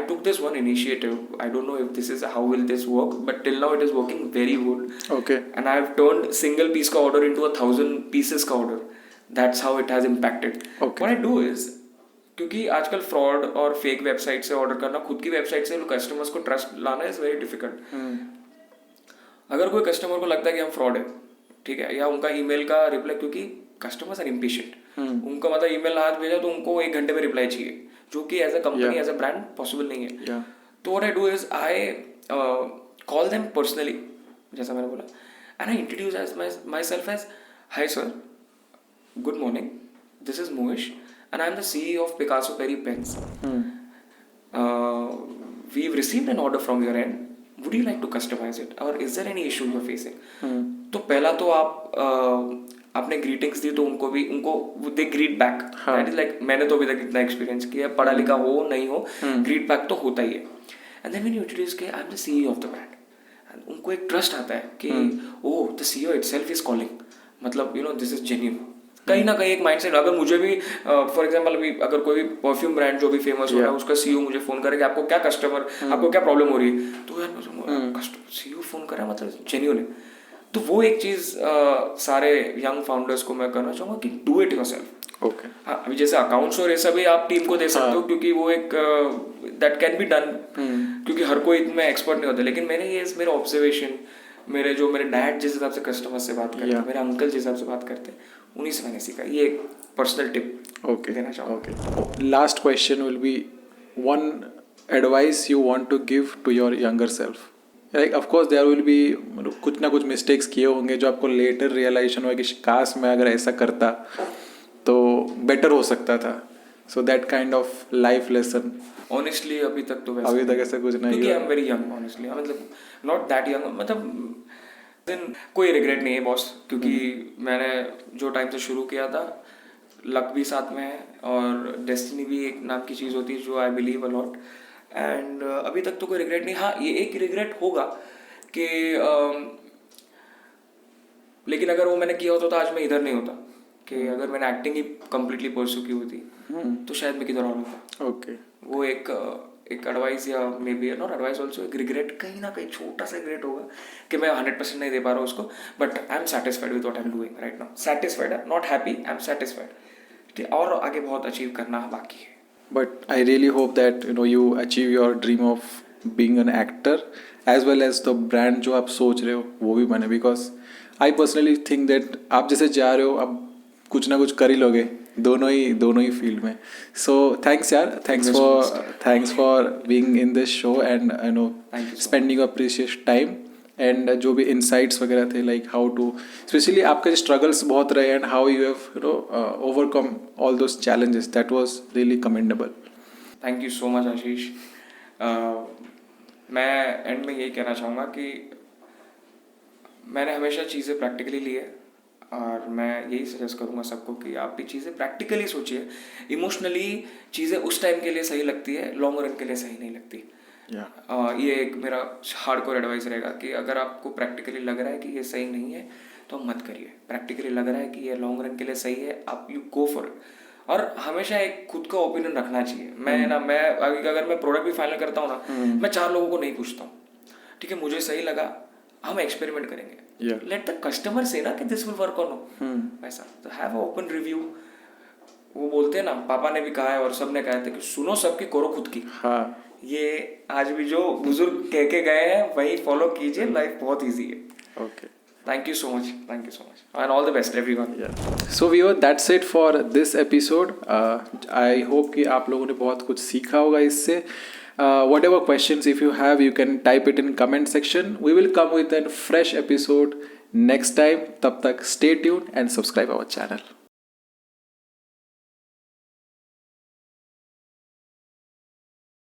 A: took this one initiative. I don't know if this is how will this work, but till now it is working very good. And I have turned single piece का ऑर्डर इनटू 1000 पीसेस का order. That's how it has impacted. What I do is, क्योंकि आजकल fraud और fake website से order करना, खुद की website से कस्टमर्स को ट्रस्ट लाना इज वेरी डिफिकल्ट. अगर कोई कस्टमर को लगता है कि हम फ्रॉड है, ठीक है, या उनका ईमेल का रिप्लाई, क्योंकि कस्टमर्स आर इम्पेशेंट, उनका मतलब ईमेल हाथ भेजा तो उनको 1 घंटे में रिप्लाई चाहिए, जो कि as a company as a brand possible नहीं है. तो what I do is I call them personally, जैसा मैंने बोला, and I introduce as myself as, hi sir, good morning, this is Mohish and I am the CEO of Picasso Perry Pens. We've received an order from your end. Would you like to customize it, or is there any issue you're facing? तो पहला तो आपने greetings दी तो उनको they greet back. That is like, मैंने तो अभी तक इतना एक्सपीरियंस किया, पढ़ा लिखा हो नहीं हो, ग्रीट बैक तो होता ही है. And then when you introduce के I am the CEO of the brand, उनको एक ट्रस्ट आता है कि oh, the CEO itself is calling, मतलब you know this is genuine. कहीं ना कहीं एक माइंडसेट, अगर मुझे भी फॉर एग्जांपल अभी अगर कोई भी परफ्यूम ब्रांड जो भी फेमस हो रहा है, उसका CEO मुझे फोन करे कि आपको क्या आपको क्या प्रॉब्लम हो रही है, तो यार CEO फोन करा मतलब जेन्युइन है. तो वो एक चीज सारे यंग फाउंडर्स को मैं कहना चाहूँगा कि डू इट योरसेल्फ.
B: ओके.
A: हाँ, अभी जैसे अकाउंट्स और ये सभी आप टीम को दे सकते हो, क्योंकि वो एक दैट कैन बी डन, क्योंकि हर कोई इतने एक्सपर्ट नहीं होता. लेकिन मैंने ये मेरा ऑब्जर्वेशन, मेरे डैड जिस हिसाब से कस्टमर से बात करते हैं, मेरे अंकल जिस हिसाब से बात करते हैं, उन्हीं से मैंने सीखा. ये एक पर्सनल टिप देना चाहूँगा.
B: Last question will be one advice you want to give to your younger self. Like of course there will be कुछ ना कुछ मिस्टेक्स किए होंगे जो आपको लेटर रियलाइजेशन हुआ कि काश मैं अगर ऐसा करता तो बेटर हो सकता था. So that kind of life lesson.
A: Honestly अभी तक तो वैसा
B: अभी तक
A: नहीं।
B: ऐसा कुछ नहीं
A: क्योंकि आई
B: हुआ।
A: एम वेरी यंग ऑनेस्टली, मतलब नॉट दैट यंग, मतलब दिन कोई रिग्रेट नहीं है बॉस, क्योंकि मैंने जो टाइम से शुरू किया था, लक भी साथ में है और डेस्टिनी भी एक नाम की चीज़ होती है जो I believe a lot, and अभी तक तो कोई रिग्रेट नहीं। हाँ, ये एक रिग्रेट होगा कि लेकिन अगर वो मैंने किया होता तो आज मैं इधर नहीं होता, कि अगर मैंने एक्टिंग ही कम्प्लीटली परस्यू की होती तो शायद मैं किधर और होता।
B: ओके।
A: वो एक एडवाइस या may be not advice also, एक रिग्रेट, कहीं ना कहीं छोटा सा रिग्रेट होगा कि मैं 100% नहीं दे पा रहा हूँ उसको, but I am satisfied with what I am doing right now. Satisfied, not happy, I am satisfied. और आगे बहुत अचीव करना बाकी है।
B: But I really hope that you achieve your dream of being an actor as well as the brand जो आप सोच रहे हो वो भी बने, because I personally think that आप जैसे जा रहे हो अब कुछ ना कुछ कर ही लोगे दोनों ही फील्ड में। सो थैंक्स यार, thanks for being in this show and spending your precious time, and जो भी इंसाइट्स वगैरह थे लाइक हाउ टू, स्पेशली आपके जो स्ट्रगल्स बहुत रहे and how you have overcome all those challenges, that was really commendable.
A: Thank you so much Ashish. मैं and में यही कहना चाहूँगा कि मैंने हमेशा चीज़ें प्रैक्टिकली ली है, और मैं यही सजेस्ट करूँगा सबको कि आप भी चीज़ें प्रैक्टिकली सोचिए। इमोशनली चीज़ें उस टाइम के लिए सही लगती है, लॉन्ग रन के लिए सही नहीं लगती। ये एक मेरा हार्डकोर एडवाइस रहेगा कि अगर आपको प्रैक्टिकली लग रहा है कि ये सही नहीं है तो मत करिए। प्रैक्टिकली लग रहा है कि ये लॉन्ग रन के लिए सही है, आप यू गो फॉर इट। और हमेशा एक खुद का ओपिनियन रखना चाहिए। मैं अगर मैं प्रोडक्ट भी फाइनल करता हूँ ना, मैं 4 लोगों को नहीं पूछता हूँ, ठीक है मुझे सही लगा, हम एक्सपेरिमेंट करेंगे, लेट द कस्टमर से ना कि this will work on no, ऐसा। तो हैव अ ओपन रिव्यू। वो बोलते हैं ना, पापा ने भी कहा है और सबने कहा था कि सुनो सबकी, करो खुद की।
B: हाँ,
A: ये आज भी जो बुजुर्ग कह के गए हैं वही फॉलो कीजिए, लाइफ बहुत इजी है।
B: Okay,
A: thank you so much and all the best everyone.
B: So viewer, that's it for this episode. I hope कि आप लोगों ने बहुत कुछ सीखा होगा इससे। Whatever questions if you have, you can type it in comment section. We will come with a fresh episode next time. तब तक stay tuned and subscribe our channel.